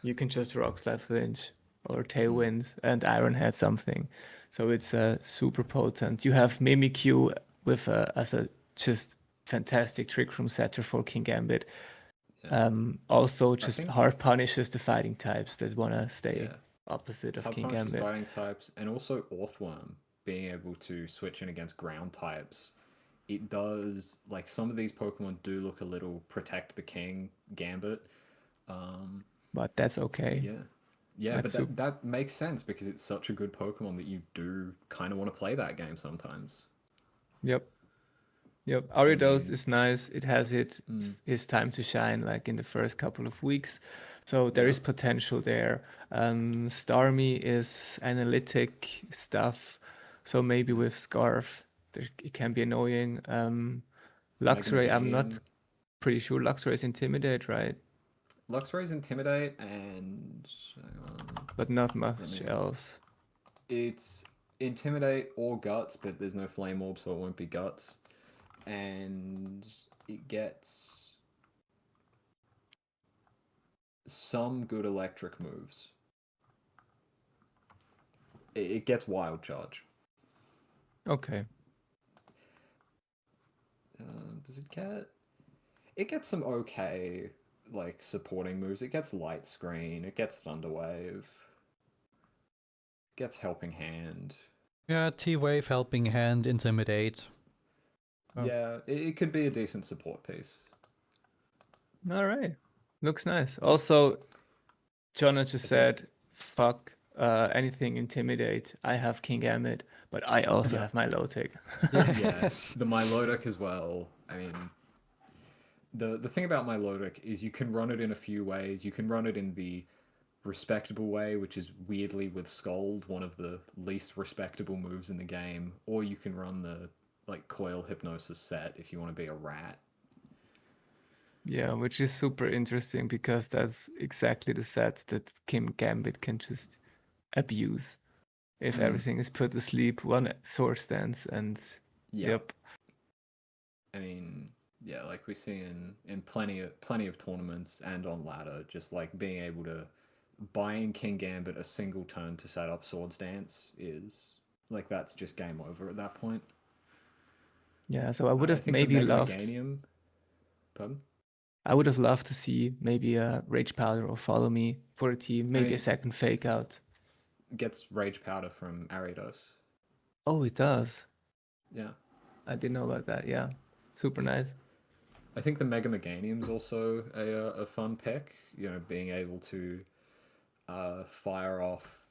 you can just Rock Slap Flinch or Tailwind and Iron Head something. So it's super potent. You have Mimikyu with as a just fantastic Trick Room setter for King Gambit. Also just hard punishes the fighting types that want to stay opposite of hard King punishes Gambit. Fighting types, and also Orthworm being able to switch in against ground types. It does, like, some of these Pokemon do look a little protect the King Gambit. But that's okay. Yeah, but that makes sense because it's such a good Pokemon that you do kind of want to play that game sometimes. Yep. Ariados is nice. It has its time to shine, like in the first couple of weeks. So there is potential there. Starmie is analytic stuff. So maybe with Scarf, it can be annoying. Luxray, I'm not pretty sure. Luxray is Intimidate, right? Luxray is Intimidate, and but not much else. It's Intimidate or Guts, but there's no Flame Orb, so it won't be Guts. And it gets some good electric moves. It gets Wild Charge. Okay. Does it get... It gets some okay, like, supporting moves. It gets Light Screen. It gets Thunder Wave. It gets Helping Hand. Yeah, T-Wave, Helping Hand, Intimidate. Yeah, it could be a decent support piece. All right. Looks nice. Also, Jonah just said, fuck anything Intimidate. I have King Gambit, but I also have my Milotic. Yes, the Milotic as well. I mean, the thing about Milotic is you can run it in a few ways. You can run it in the respectable way, which is weirdly with Scold, one of the least respectable moves in the game, or you can run the Coil Hypnosis set if you want to be a rat. Yeah, which is super interesting because that's exactly the set that King Gambit can just abuse. If everything is put to sleep, one Swords Dance, and yep. I mean, yeah, like we see in plenty of tournaments and on ladder, just like being able to buying King Gambit a single turn to set up Swords Dance is like that's just game over at that point. Yeah, so I would have maybe loved. Pardon? I would have loved to see maybe a Rage Powder or Follow Me for a team, maybe a second Fake Out. Gets Rage Powder from Ariados. Oh, it does. Yeah. I didn't know about that. Yeah, super nice. I think the Mega Meganium's also a fun pick. You know, being able to fire off,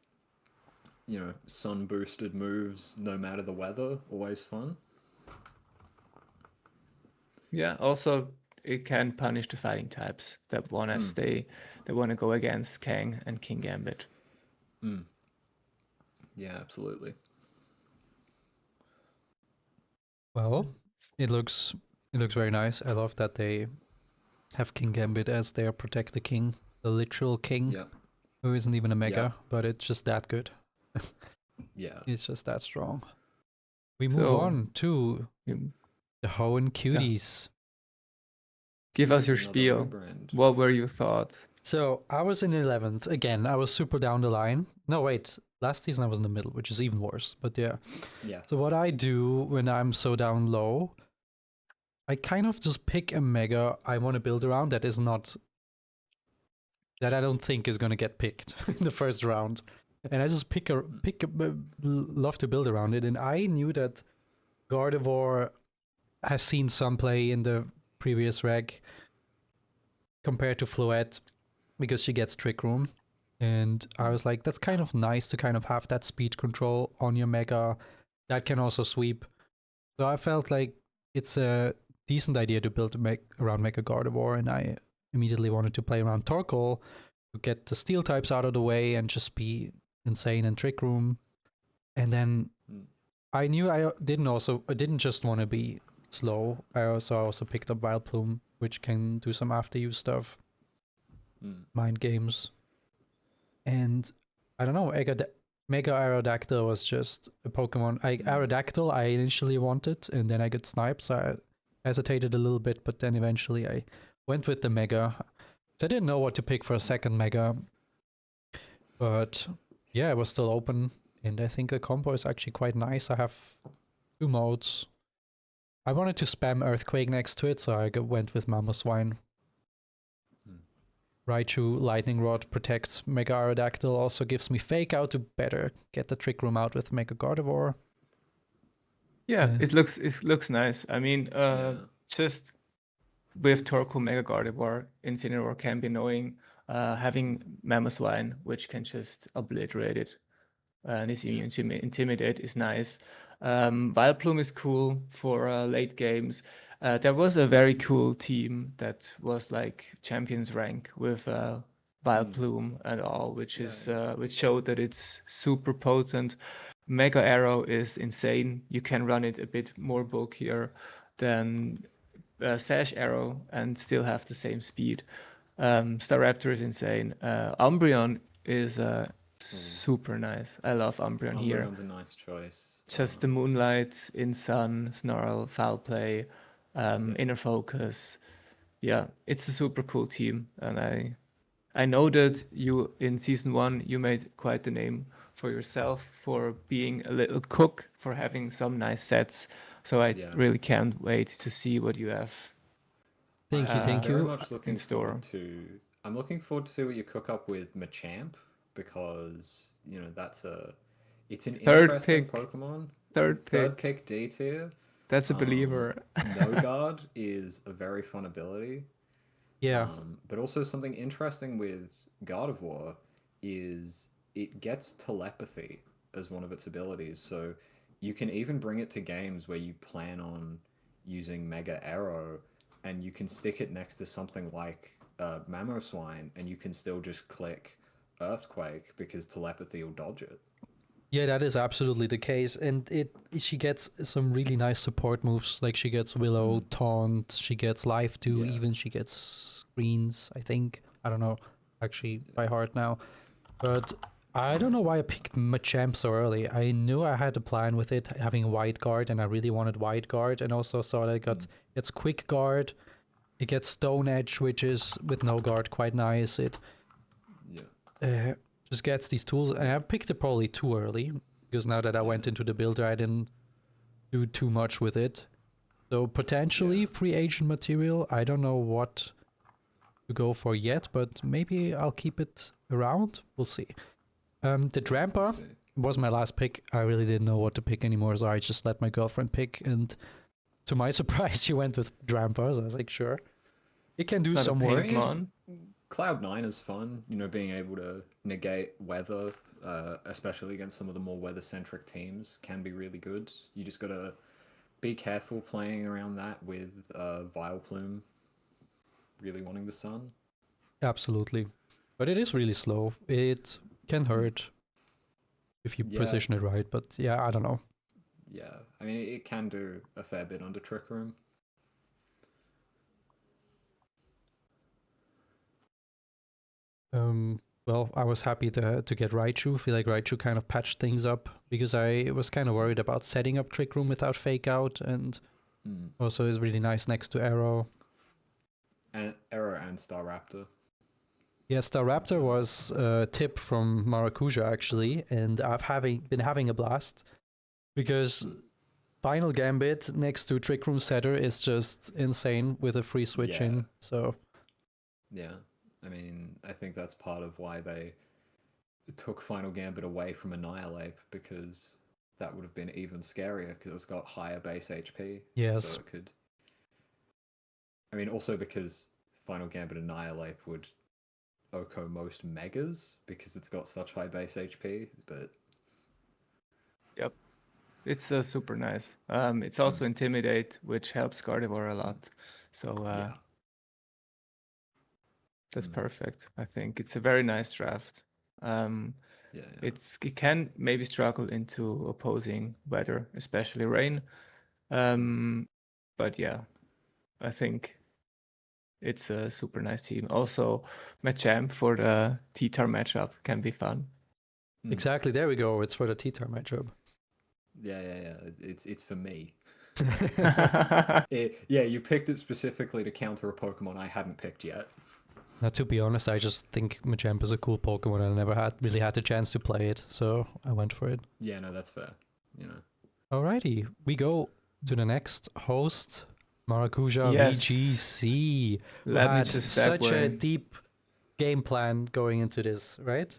you know, sun boosted moves no matter the weather, always fun. Yeah, also it can punish the fighting types that wanna go against Kang and King Gambit. Yeah, absolutely. Well, it looks very nice. I love that they have King Gambit as their Protect the King, the literal king, who isn't even a mega, but it's just that good. Yeah. It's just that strong. We move on to the Hoenn Cuties. Give us your spiel. Rebrand. What were your thoughts? So I was in 11th. Again, I was super down the line. No, wait. Last season I was in the middle, which is even worse. But yeah. Yeah. So what I do when I'm so down low, I kind of just pick a mega I want to build around that I don't think is going to get picked in the first round. And I just love to build around it. And I knew that Gardevoir has seen some play in the previous reg compared to Floette because she gets Trick Room. And I was like, that's kind of nice to kind of have that speed control on your mega that can also sweep. So I felt like it's a decent idea to build around Mega Gardevoir, and I immediately wanted to play around Torkoal to get the steel types out of the way and just be insane in Trick Room. And then I knew I didn't just want to be slow. I also picked up Vileplume, which can do some after use stuff, mind games. And I don't know, Mega Aerodactyl was just a Pokemon. Aerodactyl I initially wanted, and then I got sniped, so I hesitated a little bit, but then eventually I went with the Mega. So I didn't know what to pick for a second Mega. But yeah, it was still open, and I think the combo is actually quite nice. I have 2 modes. I wanted to spam Earthquake next to it, so I went with Mamoswine. Raichu Lightning Rod protects Mega Aerodactyl, also gives me Fake Out to better get the Trick Room out with Mega Gardevoir. Yeah, it looks nice. I mean, just with Torkoal Mega Gardevoir, Incineroar can be annoying. Having Mamoswine, which can just obliterate it and is immune to Intimidate, is nice. Vileplume is cool for late games. There was a very cool team that was like Champions rank with Vileplume and all, which showed that it's super potent. Mega Arrow is insane. You can run it a bit more bulkier than Sash Arrow and still have the same speed. Staraptor is insane. Umbreon is super nice. I love Umbreon here. Umbreon's a nice choice. Just the Moonlight, In Sun, Snarl, Foul Play, Inner Focus. Yeah, it's a super cool team, and I know that you in season 1 you made quite the name for yourself for being a little cook, for having some nice sets. So I really can't wait to see what you have. Thank you. I'm very much looking in store. forward to. I'm looking forward to see what you cook up with Machamp, because you know it's an interesting Pokemon. Third pick D tier. That's a believer. No Guard is a very fun ability. Yeah. But also something interesting with Gardevoir is it gets telepathy as one of its abilities. So you can even bring it to games where you plan on using Mega Arrow, and you can stick it next to something like Mamoswine, and you can still just click Earthquake because telepathy will dodge it. Yeah, that is absolutely the case, and she gets some really nice support moves. Like she gets Willow, Taunt, she gets Life too. Even she gets Screens. I think, I don't know, actually by heart now, but I don't know why I picked Machamp so early. I knew I had a plan with it having Wide Guard, and I really wanted Wide Guard, and also saw that it's Quick Guard. It gets Stone Edge, which is with no guard quite nice. It just gets these tools, and I picked it probably too early, because now that I went into the builder, I didn't do too much with it. So potentially free agent material. I don't know what to go for yet, but maybe I'll keep it around. We'll see. The Drampa was my last pick. I really didn't know what to pick anymore, so I just let my girlfriend pick, and to my surprise, you went with Drampa. So I was like, sure, it can do Not a some pink work. mon. Cloud9 is fun, being able to negate weather, especially against some of the more weather-centric teams, can be really good. You just gotta be careful playing around that with Vileplume really wanting the sun. Absolutely. But it is really slow. It can hurt if you position it right, but yeah, I don't know. Yeah, I mean, it can do a fair bit under Trick Room. Well, I was happy to get Raichu. I feel like Raichu kind of patched things up because I was kind of worried about setting up Trick Room without Fake Out, and also is really nice next to Arrow. And Arrow and Staraptor. Yeah, Staraptor was a tip from Maracuja actually, and I've been having a blast because Final Gambit next to Trick Room Setter is just insane with a free switch in. So yeah, I mean, I think that's part of why they took Final Gambit away from Annihilate, because that would have been even scarier because it's got higher base HP. Yes. So it could. I mean, also because Final Gambit Annihilate would OHKO most megas because it's got such high base HP, but Yep. It's super nice. It's also Intimidate, which helps Gardevoir a lot. So that's perfect. I think it's a very nice draft. It can maybe struggle into opposing weather, especially rain. But yeah, I think it's a super nice team. Also, Machamp for the T-Tar matchup can be fun. Exactly, there we go. It's for the T-Tar matchup. Yeah. It's for me. You picked it specifically to counter a Pokemon I hadn't picked yet. Now, to be honest, I just think Machamp is a cool Pokemon and I never really had the chance to play it, so I went for it. Yeah, no, that's fair. Alrighty, we go to the next host, Maracuja VGC. Let me had just such a deep game plan going into this, right?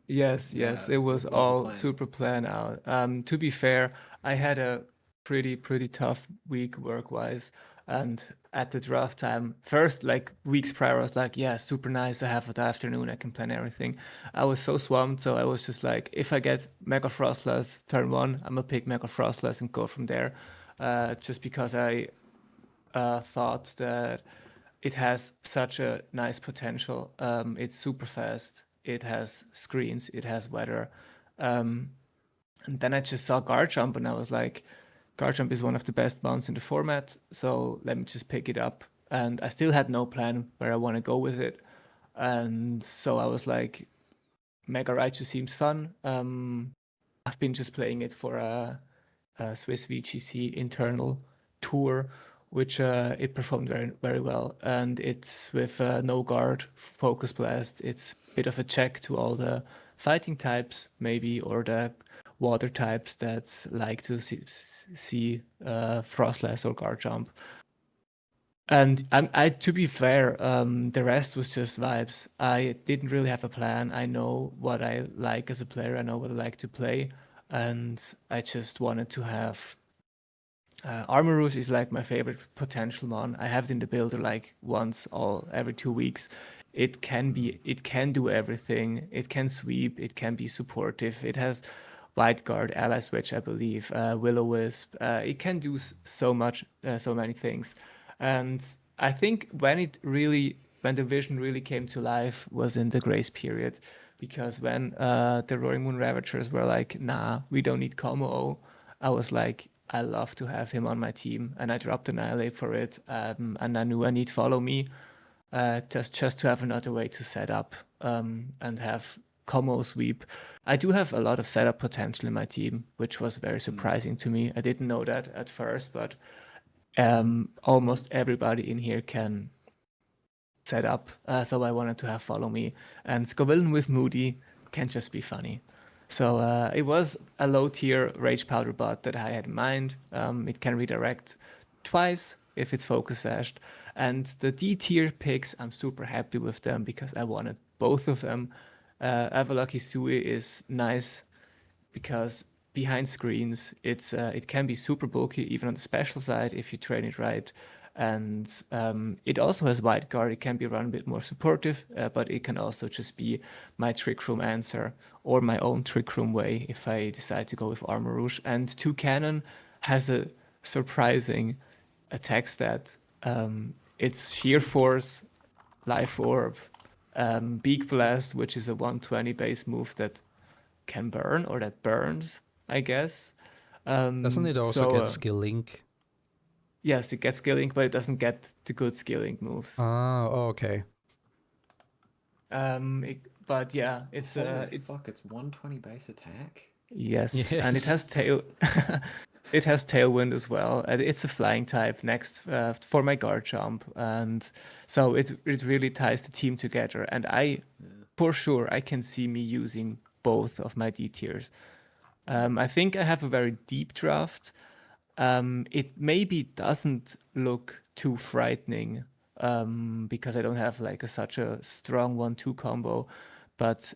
Yes, it was all super planned out. To be fair, I had a pretty tough week work-wise, and at the draft time, first like weeks prior, I was like, yeah, super nice. I have the afternoon, I can plan everything. I was so swamped, so I was just like, if I get Mega Frostlass turn 1, I'm gonna pick Mega Frostlass and go from there. Just because I thought that it has such a nice potential. It's super fast. It has screens. It has weather. And then I just saw Garchomp and I was like, Garchomp is one of the best mounts in the format. So let me just pick it up. And I still had no plan where I want to go with it. And so I was like, Mega Raichu seems fun. I've been just playing it for a Swiss VGC internal tour, which it performed very, very well. And it's with no guard, focus blast. It's a bit of a check to all the fighting types, maybe, or the water types that like to see Frostlass or Garchomp. And to be fair, the rest was just vibes. I didn't really have a plan. I know what I like as a player. I know what I like to play. And I just wanted to have Armarouge is like my favorite potential mon. I have it in the builder like once every 2 weeks. It can do everything. It can sweep. It can be supportive. It has Wide Guard, Ally Switch, I believe, Will-O-Wisp. It can do so much, so many things. And I think when the vision really came to life was in the grace period, because when the Roaring Moon Ravagers were like, nah, we don't need Como, I was like, I love to have him on my team, and I dropped Annihilate for it, and I knew I need Follow Me, just to have another way to set up and have Como sweep. I do have a lot of setup potential in my team, which was very surprising to me. I didn't know that at first, but almost everybody in here can set up. So I wanted to have Follow Me, and Scovillain with Moody can just be funny. So it was a low tier Rage Powder bot that I had in mind. It can redirect twice if it's focus sashed. And the D tier picks, I'm super happy with them because I wanted both of them. Avalok Hisui is nice because behind screens. It can be super bulky even on the special side if you train it right. And it also has wide guard. It can be run a bit more supportive, but it can also just be my trick room answer or my own trick room way if I decide to go with Armor Rouge. And 2 Cannon has a surprising attack stat. It's Sheer Force, Life Orb, Beak Blast, which is a 120 base move that can burn or that burns, I guess. Doesn't it also get skill link? Yes, it gets skill link, but it doesn't get the good skill link moves. Oh, okay. But yeah, it's fuck, it's 120 base attack. Yes, and it has it has tailwind as well, and it's a flying type next for my guard jump, and so it really ties the team together. And for sure, I can see me using both of my D tiers. I think I have a very deep draft. It maybe doesn't look too frightening because I don't have like such a strong 1-2 combo, but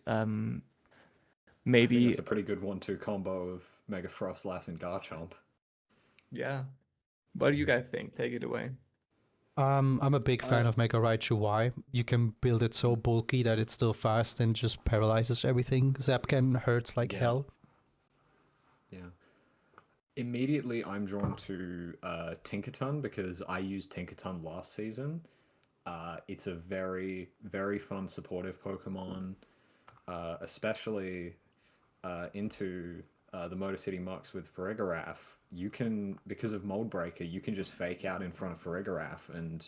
maybe I think it's a pretty good 1-2 combo of Mega Frost, Lass, and Garchomp. Yeah. What do you guys think? Take it away. I'm a big fan of Mega Raichu Y. You can build it so bulky that it's still fast and just paralyzes everything. Zapcan hurts like hell. Yeah. Immediately, I'm drawn to Tinkaton because I used Tinkaton last season. It's a very, very fun supportive Pokemon, especially into the Motor City Mux with Farigiraf. You can, because of Mold Breaker, you can just fake out in front of Farigiraf and,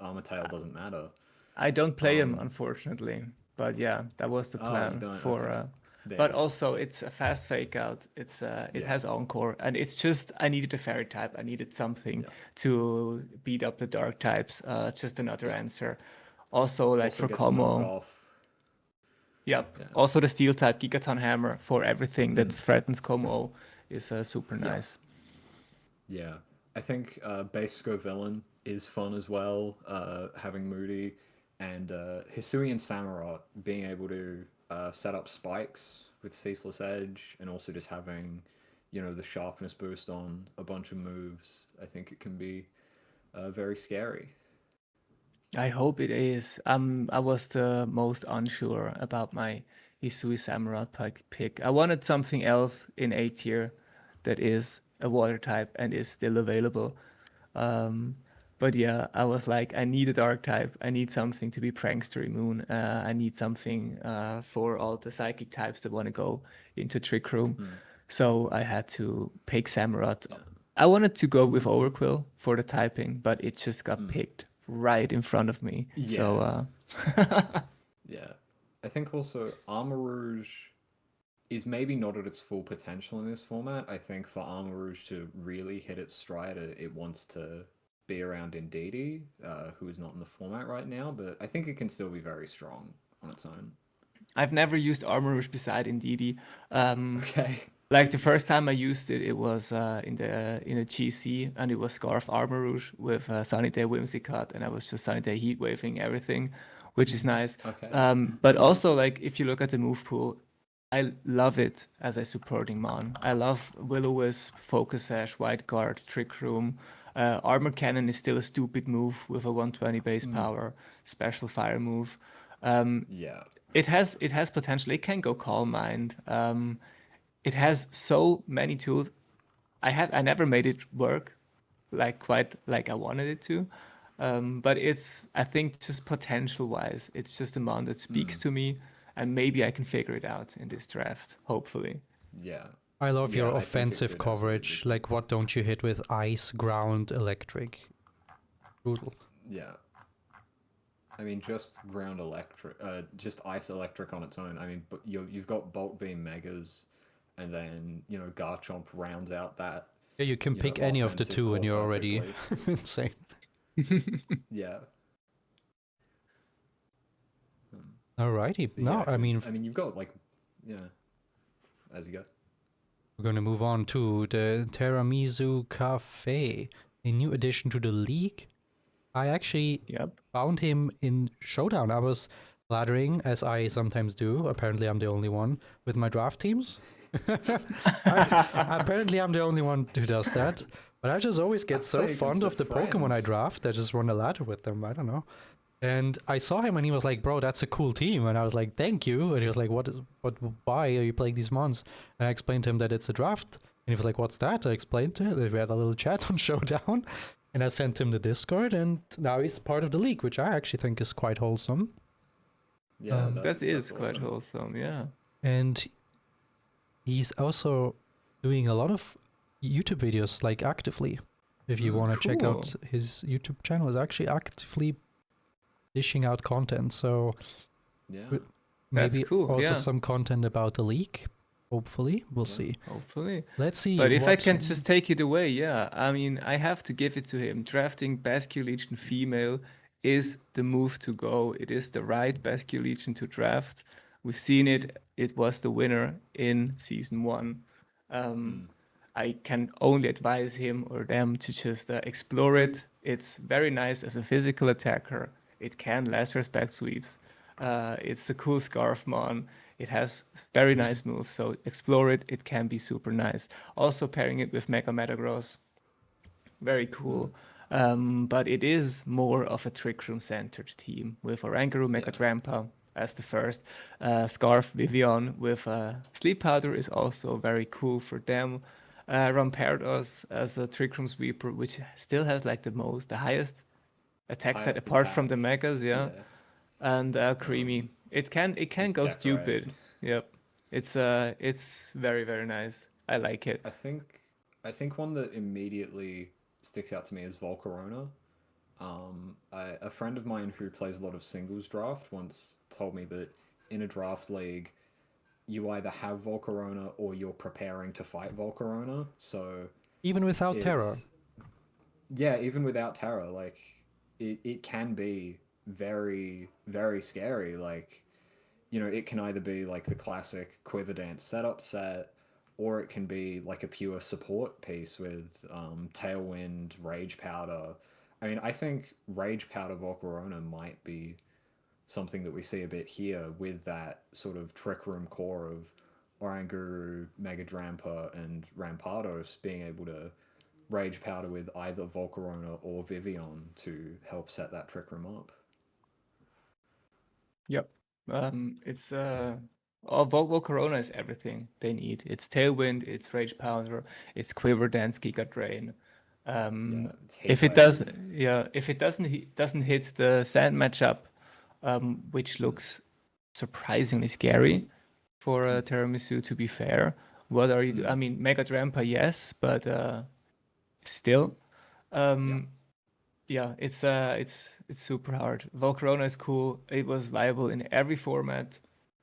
Armor Tail doesn't matter. I don't play him, unfortunately. But yeah, that was the plan for... Okay. But also, it's a fast fake out. It has Encore, and it's just I needed a fairy type. I needed something to beat up the dark types. Just another answer. Also, like for Como. Yep. Yeah. Also, the steel type Gigaton Hammer for everything that threatens Como is super nice. Yeah, I think base Villain is fun as well. Having Moody and Hisui and Samurott being able to set up spikes with Ceaseless Edge and also just having, the sharpness boost on a bunch of moves. I think it can be very scary. I hope it is. I was the most unsure about my Hisui Samurott pick. I wanted something else in A tier that is a water type and is still available. But yeah, I was like, I need a dark type. I need something to be Prankster immune. I need something for all the psychic types that want to go into Trick Room. So I had to pick Samurott. Yeah. I wanted to go with Overquill for the typing, but it just got picked right in front of me. Yeah. So yeah. I think also Armor Rouge is maybe not at its full potential in this format. I think for Armor Rouge to really hit its stride, it wants to be around Indeedee, who is not in the format right now, but I think it can still be very strong on its own. I've never used Armor Rouge beside Indeedee. Okay. Like the first time I used it, it was in a GC, and it was Scarf Armor Rouge with Sunny Day Whimsicott, and I was just Sunny Day Heat Waving everything, which is nice. Okay. But also, like if you look at the move pool, I love it as a supporting mon. I love Will-O-Wisp, Focus Sash, White Guard, Trick Room. Armor Cannon is still a stupid move with a 120 base power, special fire move. Yeah. It has potential. It can go Calm Mind. It has so many tools. I never made it work quite like I wanted it to. But I think just potential wise, it's just a mon that speaks to me, and maybe I can figure it out in this draft, hopefully. Yeah. I love your offensive coverage. Like, what don't you hit with ice, ground, electric? Brutal. Yeah. I mean, just ground electric, just ice electric on its own. I mean, but you've got Bolt Beam Megas, and then Garchomp rounds out that. Yeah, you can pick any of the two, and you're already insane. Yeah. Alrighty. No, I mean, you've got as you go. We're going to move on to the Tiramisu Cafe, a new addition to the league. I actually found him in Showdown. I was laddering, as I sometimes do. Apparently, I'm the only one with my draft teams. Apparently, I'm the only one who does that. But I just always get so fond of the Pokemon I draft. I just run a ladder with them. I don't know. And I saw him and he was like, "Bro, that's a cool team." And I was like, "Thank you." And he was like, "What? Why are you playing these mons?" And I explained to him that it's a draft. And he was like, "What's that?" I explained to him. We had a little chat on Showdown. And I sent him the Discord. And now he's part of the league, which I actually think is quite wholesome. Yeah, that is that's quite awesome. wholesome, yeah. And he's also doing a lot of YouTube videos, like actively. If you want to check out Cool. his YouTube channel, is actually actively dishing out content. So Yeah. maybe That's cool, also yeah. some content about the league. Hopefully, we'll see. Hopefully. Let's see. But if I what... can just take it away, yeah. I mean, I have to give it to him. Drafting Basque Legion female is the move to go. It is the right Basque Legion to draft. We've seen it. It was the winner in season 1. I can only advise him or them to just explore it. It's very nice as a physical attacker. It can last respect sweeps. It's a cool scarf mon. It has very nice moves, so explore it. It can be super nice. Also pairing it with Mega Metagross, very cool. But it is more of a Trick Room centered team with Oranguru, Mega Drampa as the first. Scarf Vivian with Sleep Powder is also very cool for them. Rampardos as a Trick Room sweeper, which still has like the highest attack stat Highest apart from the attack. Megas, yeah. And Creamy. It can go Decorate. stupid. Yep. It's very, very nice. I like it. I think one that immediately sticks out to me is Volcarona. A friend of mine who plays a lot of singles draft once told me that in a draft league, you either have Volcarona or you're preparing to fight Volcarona. So even without terror. Yeah, even without terror, like it can be very, very scary. Like, you know, it can either be like the classic Quiver Dance setup set, or it can be like a pure support piece with Tailwind, Rage Powder. I mean, I think Rage Powder Volcarona might be something that we see a bit here with that sort of Trick Room core of Oranguru, Mega Drampa, and Rampardos being able to Rage Powder with either Volcarona or Vivian to help set that Trick Room up. Yep. It's Volcarona is everything they need. It's Tailwind, it's Rage Powder, it's Quiver Dance, Giga Drain. If it doesn't hit the Sand matchup, which looks surprisingly scary for Tiramisu, to be fair. What are you doing? I mean, Mega Drampa, yes, but still. Yeah, it's super hard. Volcarona is cool. It was viable in every format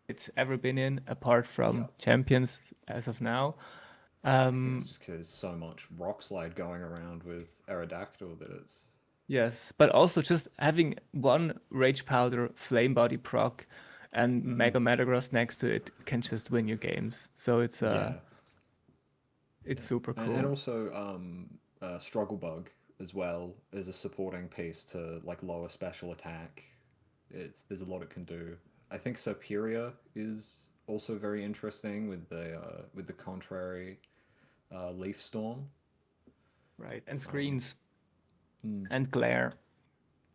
it's ever been in, apart from Champions as of now. I think it's just because there's so much Rock Slide going around with Aerodactyl that it's... Yes, but also just having one Rage Powder Flame Body proc and Mega Metagross next to it can just win you games. So it's super cool. And also Struggle Bug as well as a supporting piece to like lower special attack. There's a lot it can do. I think Superior is also very interesting with the contrary Leaf Storm. Right, and Screens and Glare.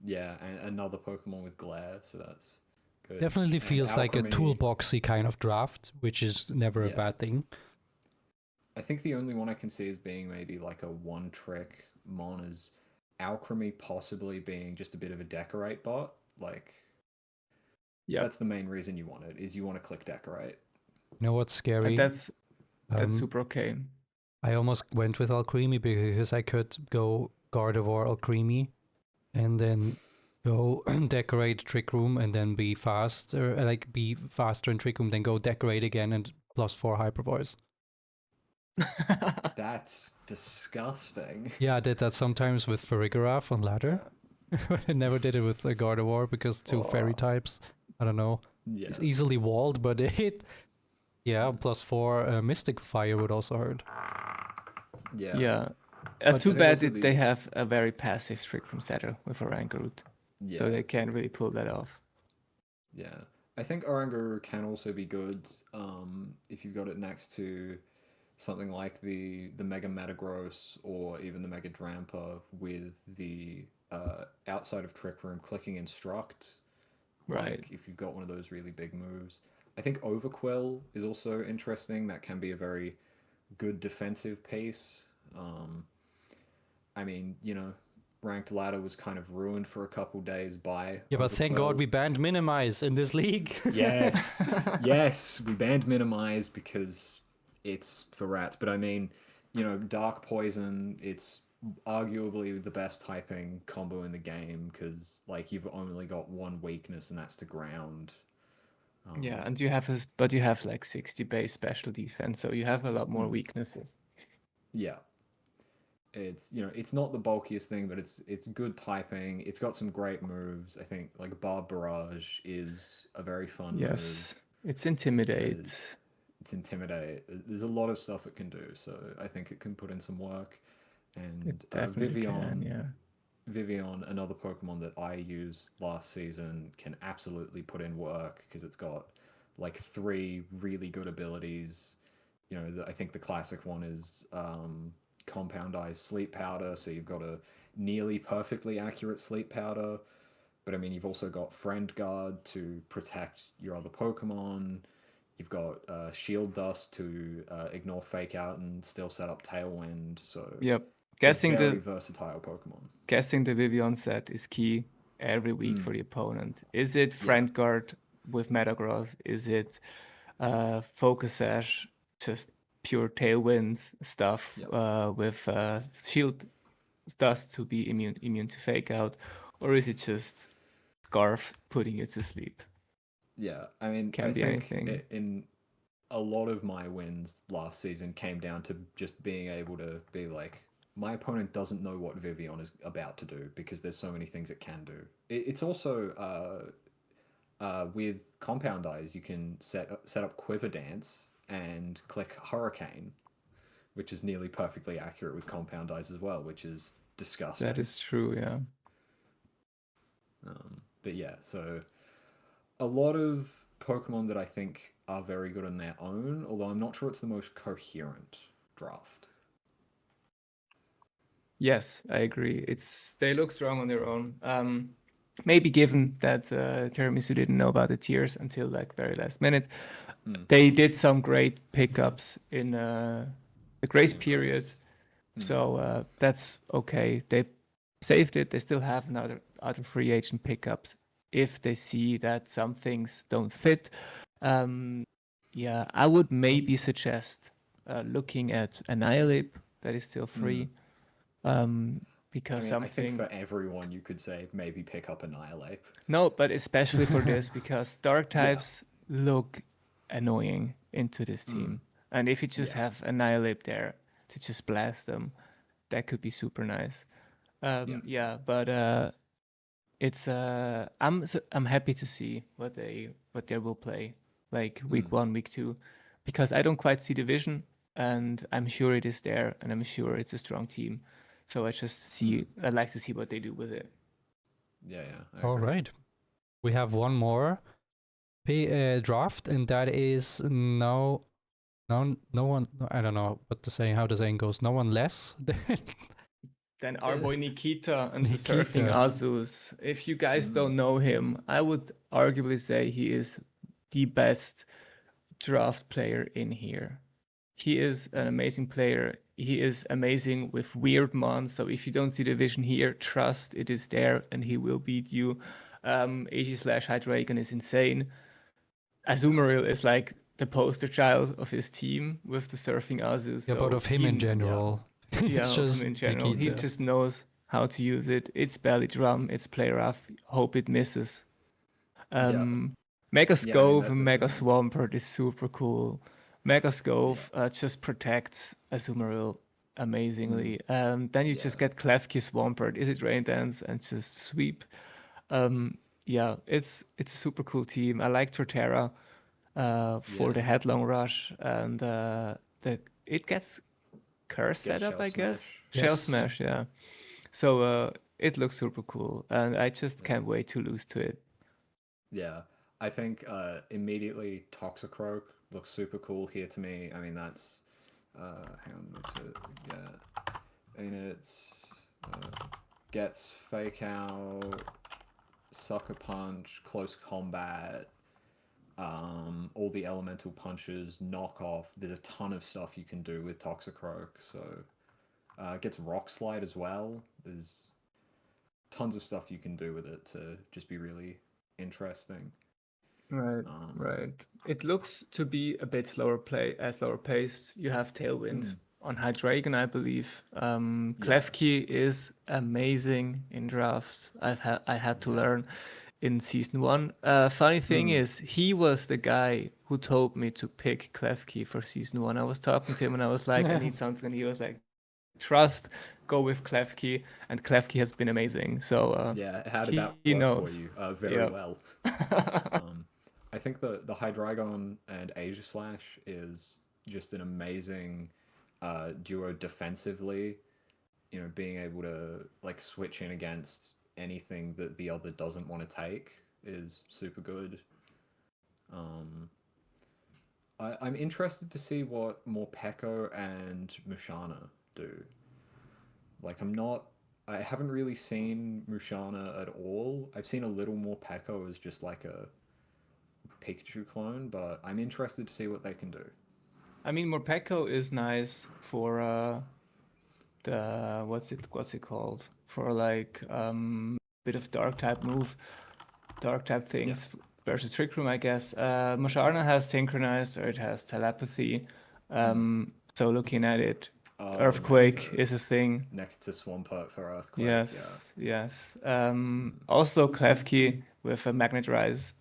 Yeah, and another Pokemon with Glare, so that's good. Definitely feels like a toolboxy kind of draft, which is never a bad thing. I think the only one I can see as being maybe like a one-trick mon is Alchemy possibly being just a bit of a decorate bot. Like, that's the main reason you want it, is you want to click decorate. You know what's scary? That's super okay. I almost went with Alcremie because I could go Gardevoir Alcremie and then go decorate Trick Room and then be faster, like be faster in Trick Room, then go decorate again and +4 Hyper Voice. That's disgusting. Yeah, I did that sometimes with Farigiraf on ladder. I never did it with a Gardevoir because 2 fairy types. I don't know. Yeah. It's easily walled, but it... Yeah, +4 Mystic Fire would also hurt. Yeah. Yeah. Too bad that they have a very passive Trick Room setter with Oranguru. Yeah. So they can't really pull that off. Yeah. I think Orangaroo can also be good if you've got it next to something like the Mega Metagross or even the Mega Drampa with the outside of Trick Room clicking Instruct. Right. Like if you've got one of those really big moves. I think Overquill is also interesting. That can be a very good defensive piece. I mean, ranked ladder was kind of ruined for a couple days by Yeah, but thank God Overquill. we banned Minimize in this league. Yes, yes, we banned Minimize because it's for rats. But I mean, Dark Poison, it's arguably the best typing combo in the game because like you've only got one weakness and that's to ground. Yeah, and you have like 60 base special defense, so you have a lot more weaknesses. Yeah. It's not the bulkiest thing, but it's good typing. It's got some great moves. I think like Barb Barrage is a very fun Yes, move. it's Intimidate. It's Intimidate. There's a lot of stuff it can do, so I think it can put in some work. And It definitely can, yeah. Vivian, another Pokemon that I used last season, can absolutely put in work because it's got like 3 really good abilities. I think the classic one is Compound-Eyes Sleep Powder, so you've got a nearly perfectly accurate Sleep Powder. But I mean, you've also got Friend Guard to protect your other Pokemon. You've got Shield Dust to ignore Fake Out and still set up Tailwind. So Yep. it's a very versatile Pokemon. Guessing the Vivian set is key every week for the opponent. Is it Friend Guard with Metagross? Is it Focus Sash, just pure Tailwind stuff with Shield Dust to be immune to Fake Out? Or is it just Scarf putting you to sleep? Yeah, I mean, Can be think anything. in a lot of my wins last season came down to just being able to be like, my opponent doesn't know what Vivian is about to do because there's so many things it can do. It's also with Compound-Eyes, you can set up Quiver Dance and click Hurricane, which is nearly perfectly accurate with Compound-Eyes as well, which is disgusting. That is true, yeah. But yeah, so a lot of Pokemon that I think are very good on their own, although I'm not sure it's the most coherent draft. Yes, I agree. They look strong on their own. Maybe given that Tiramisu didn't know about the tiers until like very last minute, they did some great pickups in the grace period, so that's okay. They saved it. They still have another other free agent pickups if they see that some things don't fit. Yeah, I would maybe suggest looking at Annihilate. That is still free. Because I think for everyone you could say maybe pick up Annihilate. No, but especially for this because dark types look annoying into this team. And if you just have Annihilate there to just blast them, that could be super nice. But it's I'm happy to see what they will play like week 1, week 2, because I don't quite see the vision, and I'm sure it is there, and I'm sure it's a strong team. So I'd like to see what they do with it. Yeah. All right. We have one more draft, and that is no one. I don't know what to say. How the saying goes. No one less than our boy Nikita and the Surfing Azus. If you guys don't know him, I would arguably say he is the best draft player in here. He is an amazing player. He is amazing with weird mons. So if you don't see the vision here, trust it is there and he will beat you. AG/Hydreigon is insane. Azumarill is like the poster child of his team with the Surfing Azus. Yeah, but of him in general. Yeah, of him in general. Nikita. He just knows how to use it. It's Belly Drum, it's Play Rough. Hope it misses. Mega Scove and Mega Swampert is super cool. Mega Scove just protects Azumarill amazingly. Then you just get Klefki Swampert. Is it Rain Dance and just sweep? It's a super cool team. I like Torterra for the Headlong Rush, and it gets Curse setup, I guess. Shell Smash, yeah. So it looks super cool, and I just can't wait to lose to it. Yeah, I think immediately Toxicroak looks super cool here to me. I mean, that's hang on, what's it? Yeah, I mean it's gets Fake Out, Sucker Punch, Close Combat, all the elemental punches, knock off. There's a ton of stuff you can do with Toxicroak. So it gets Rock Slide as well. There's tons of stuff you can do with it to just be really interesting. Right, right. It looks to be a bit slower paced. You have Tailwind on Hydreigon, I believe. Klefki is amazing in draft. I had to learn in season 1. Funny thing is, he was the guy who told me to pick Klefki for season 1. I was talking to him and I was like, I need something. And he was like, trust, go with Klefki, and Klefki has been amazing. So yeah, how did that work for you? Very well. I think the Hydreigon and Aegislash is just an amazing duo defensively. You know, being able to like switch in against anything that the other doesn't want to take is super good. I'm interested to see what Morpeko and Musharna do. Like, I haven't really seen Musharna at all. I've seen a little Morpeko as just like a Pikachu clone, but I'm interested to see what they can do. I mean, Morpeko is nice for the what's it called? For like bit of dark type things versus Trick Room, I guess. Musharna has Synchronized, or it has Telepathy. So looking at it, Earthquake is a thing. Next to Swampert for Earthquake. Yes. Also Klefki with a Magnet Rise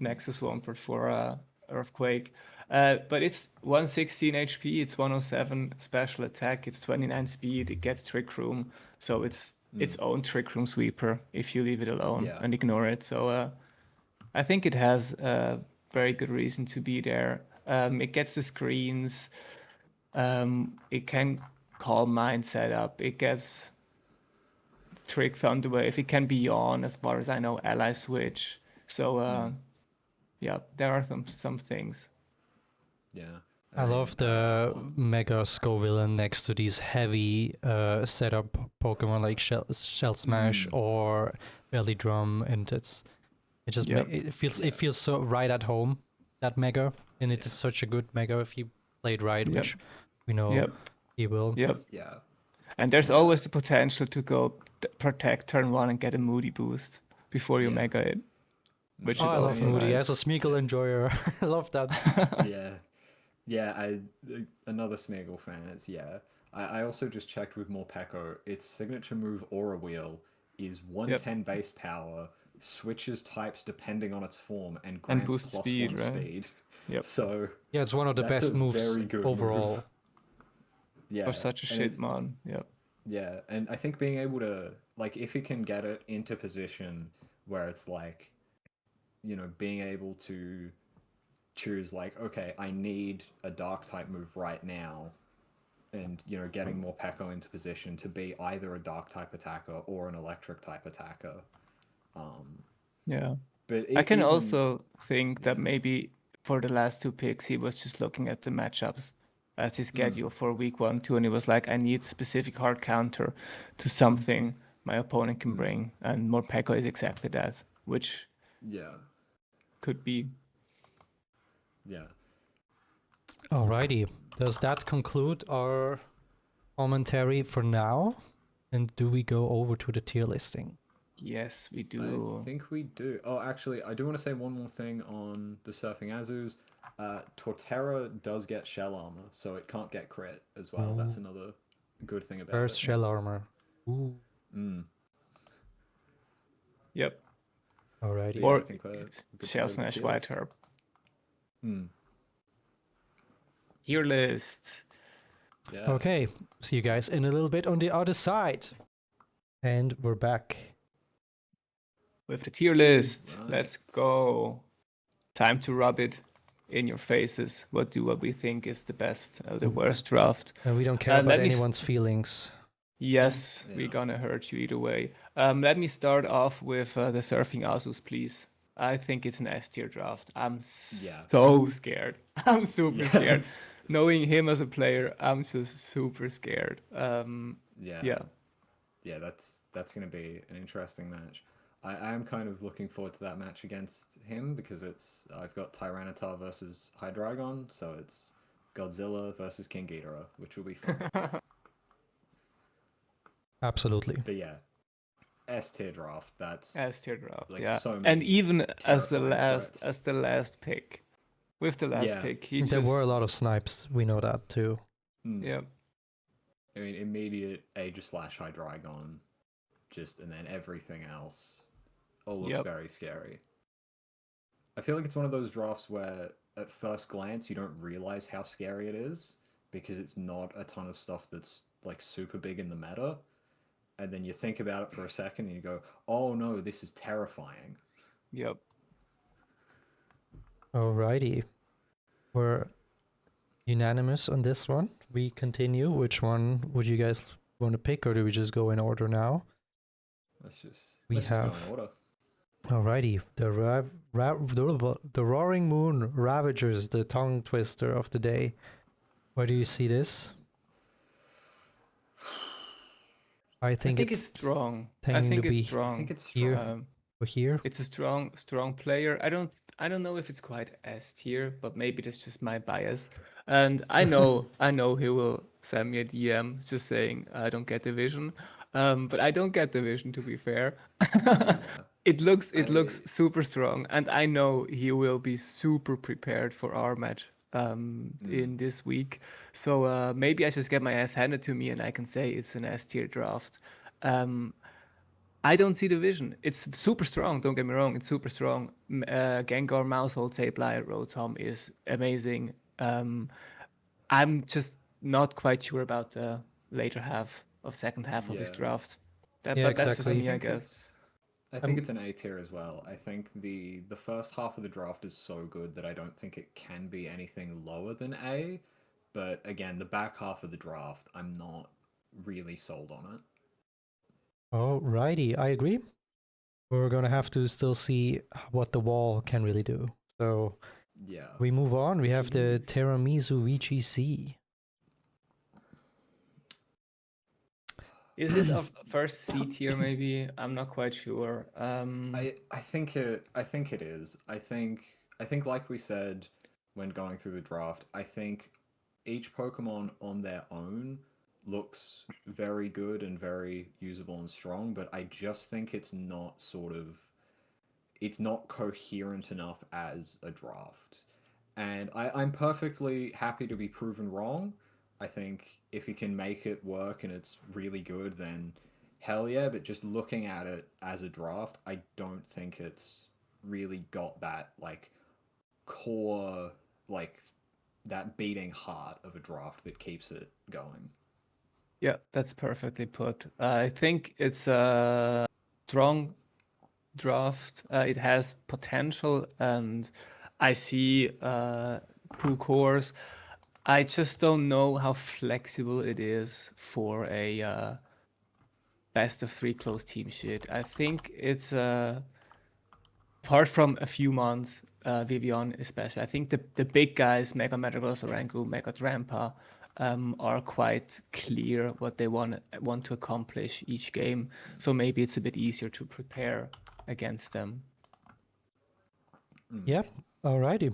next to Swampert for Earthquake. But it's 116 HP, it's 107 special attack, it's 29 speed, it gets Trick Room. So it's its own Trick Room sweeper if you leave it alone and ignore it. So I think it has a very good reason to be there. It gets the screens. It can Calm Mind setup. It gets Trick Thunderwave. It can be Yawn, as far as I know, Ally Switch. So yeah, there are some things. Yeah. I love the Mega Scovillain next to these heavy setup Pokemon like Shell Smash or Belly Drum, and it feels so right at home, that Mega, and it is such a good Mega if he played right, which we know he will. Yeah. And there's always the potential to go protect turn 1 and get a Moody boost before you Mega it, which is I love also Moody nice. as a Smeagol enjoyer. I love that. Yeah, another Smeagol fan. I also just checked with Morpeko. Its signature move Aura Wheel is 110 base power, switches types depending on its form, and grants boosts plus speed, 1 right? speed. Yep. So yeah, it's one of the best moves very good overall. Move. Yeah, for such a shit mon. Yeah, and I think being able to, like, if you can get it into position where it's like, you know, being able to choose like, okay, I need a dark type move right now, and you know, getting Morpeko into position to be either a dark type attacker or an electric type attacker. But I can also think that maybe for the last 2 picks he was just looking at the matchups as his schedule for week 1, 2, and he was like, I need specific hard counter to something my opponent can bring, and Morpeko is exactly that, which could be. Alrighty, does that conclude our commentary for now? And do we go over to the tier listing? Yes, we do. I think we do. Oh, actually, I do want to say one more thing on the Surfing Azus. Torterra does get shell armor, so it can't get crit as well. That's another good thing about it. First shell armor. Ooh. Yep. Alrighty. Or Shell Smash White Herb. Tier list. Yeah. Okay, see you guys in a little bit on the other side. And we're back. With the tier list. Nice. Let's go. Time to rub it in your faces. What we think is the best, the worst draft. And we don't care about anyone's feelings. Yes, we're gonna hurt you either way. Let me start off with the Surfing Azus, please. I think it's an S tier draft. I'm Yeah. so scared. I'm super Yeah. scared. Knowing him as a player, I'm just super scared. Yeah. Yeah, that's going to be an interesting match. I am kind of looking forward to that match against him because I've got Tyranitar versus Hydreigon, so it's Godzilla versus King Ghidorah, which will be fun. Absolutely. But yeah, S tier draft. That's S tier draft, like yeah. so And many even as the terrifying last pick, with the last pick, he There just were a lot of snipes. We know that too. yeah. I mean, immediate Aegis/slash Hydreigon, and then everything else all looks very scary. I feel like it's one of those drafts where at first glance you don't realize how scary it is because it's not a ton of stuff that's like super big in the meta. And then you think about it for a second and you go, oh no, this is terrifying. Yep. Alrighty. We're unanimous on this one. We continue. Which one would you guys want to pick, or do we just go in order now? Let's just go in order. Alrighty. The Roaring Moon Ravagers, the tongue twister of the day. Where do you see this? I think it's strong. I think it's strong. Here. Here. It's a strong player. I don't know if it's quite S tier, but maybe that's just my bias. And I know he will send me a DM just saying I don't get the vision. But I don't get the vision, to be fair. It looks super strong, and I know he will be super prepared for our match in this week. So maybe I just get my ass handed to me and I can say it's an S tier draft. I don't see the vision. It's super strong, don't get me wrong, it's super strong. Gengar, Maushold, Sableye, Rotom is amazing. I'm just not quite sure about the later second half of his draft. But that's just me, I guess. I think it's an A tier as well. I think the first half of the draft is so good that I don't think it can be anything lower than A. But again, the back half of the draft, I'm not really sold on it. Alrighty, I agree. We're gonna have to still see what the wall can really do. So yeah, we move on. We have the Tiramisu VGC. Is this our first C tier? Maybe I'm not quite sure. I think it is. I think like we said when going through the draft, I think each Pokemon on their own looks very good and very usable and strong, but I just think it's not coherent enough as a draft. And I'm perfectly happy to be proven wrong. I think if you can make it work and it's really good, then hell yeah, but just looking at it as a draft, I don't think it's really got that like core, like that beating heart of a draft that keeps it going. Yeah, that's perfectly put. I think it's a strong draft. It has potential, and I see pool cores. I just don't know how flexible it is for a best of 3 close team shit. I think it's apart from a few months, Vivian especially, I think the big guys, Mega Metagross, Orangu, Mega Drampa, are quite clear what they want to accomplish each game. So maybe it's a bit easier to prepare against them. Yeah, alrighty.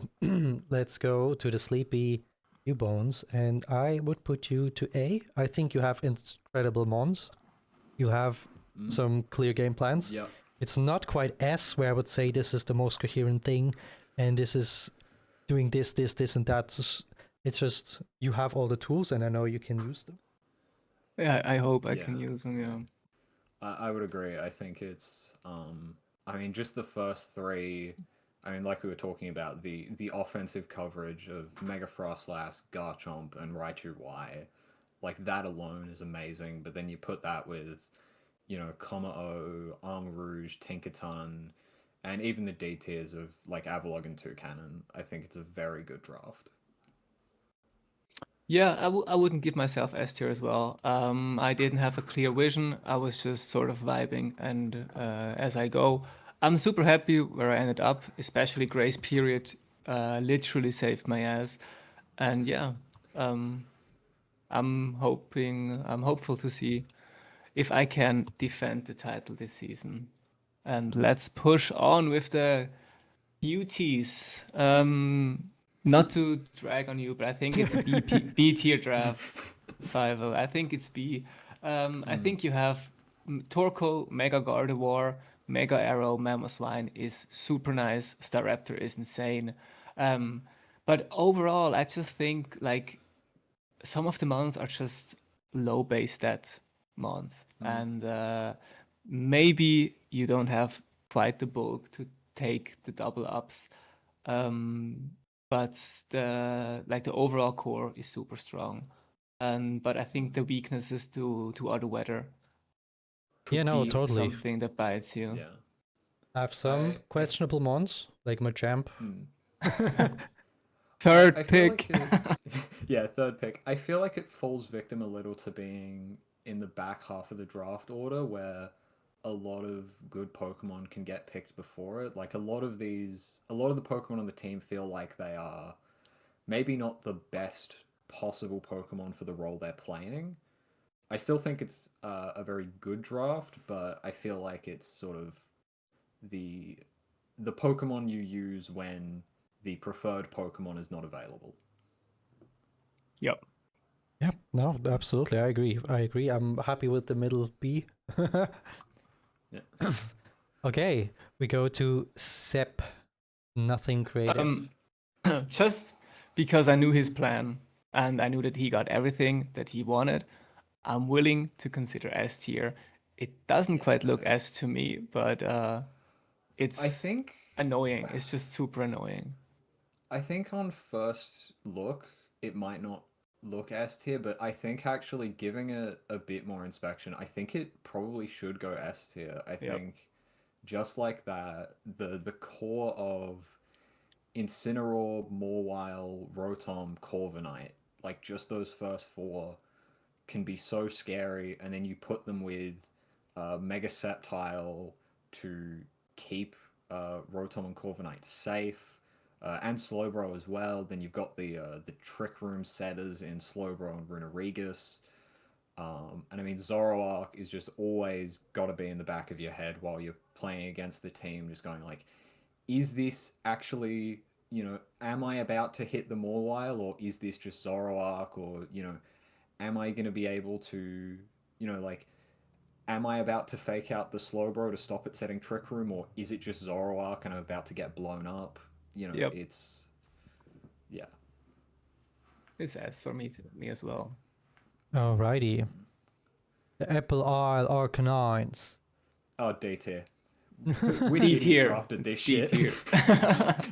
Let's go to the sleepy Bones, and I would put you to A. I think you have incredible mons. You have some clear game plans. Yeah. It's not quite S, where I would say this is the most coherent thing, and this is doing this, and that. It's just you have all the tools, and I know you can use them. Yeah, I hope I can use them. Yeah, I would agree. I think it's. I mean, just the first three. I mean, like we were talking about, the offensive coverage of Mega Frostlass, Garchomp, and Raichu Y, like that alone is amazing. But then you put that with, you know, Kommo-o, Arm Rouge, Tinkaton, and even the D tiers of like Avalugg and Toucannon. I think it's a very good draft. Yeah, I wouldn't give myself S tier as well. I didn't have a clear vision. I was just sort of vibing, and as I go, I'm super happy where I ended up, especially Grace Period literally saved my ass. And yeah, I'm hopeful to see if I can defend the title this season. And let's push on with the beauties. Not to drag on you, but I think it's a B tier draft, Fievel. I think it's B. I think you have Torkoal, Mega Gardevoir, Mega Arrow, Mamoswine is super nice. Staraptor is insane. But overall, I just think like some of the mons are just low base stat mons, and maybe you don't have quite the bulk to take the double ups. But the overall core is super strong, but I think the weaknesses to other weather Yeah, could no, be totally. something that bites you. Yeah. I have some questionable mons, like Machamp. Third I feel pick. like yeah, third pick. I feel like it falls victim a little to being in the back half of the draft order where a lot of good Pokemon can get picked before it. Like a lot of the Pokemon on the team feel like they are maybe not the best possible Pokemon for the role they're playing. I still think it's a very good draft, but I feel like it's sort of the Pokemon you use when the preferred Pokemon is not available. Yep. Yeah, no, absolutely. I agree. I'm happy with the middle B. Yeah. Okay, we go to Sep. Nothing creative. Just because I knew his plan and I knew that he got everything that he wanted, I'm willing to consider S tier. It doesn't quite look S to me, but it's I think annoying. It's just super annoying. I think on first look it might not look S tier, but I think actually giving it a bit more inspection, I think it probably should go S tier. I think just like that, the core of Incineroar, Mawile, Rotom, Corviknight, like just those first four can be so scary, and then you put them with Mega Sceptile to keep Rotom and Corviknight safe, and Slowbro as well. Then you've got the Trick Room setters in Slowbro and Runerigus. And I mean, Zoroark is just always got to be in the back of your head while you're playing against the team, just going like, is this actually, am I about to hit the Mawile, or is this just Zoroark, or, am I going to be able to, like, am I about to fake out the Slowbro to stop it setting Trick Room, or is it just Zoroark and I'm about to get blown up? It's, yeah. It's S for me as well. Alrighty. The Apple Isle Arcanines. Oh, D tier. Which D tier drafted this D shit? tier.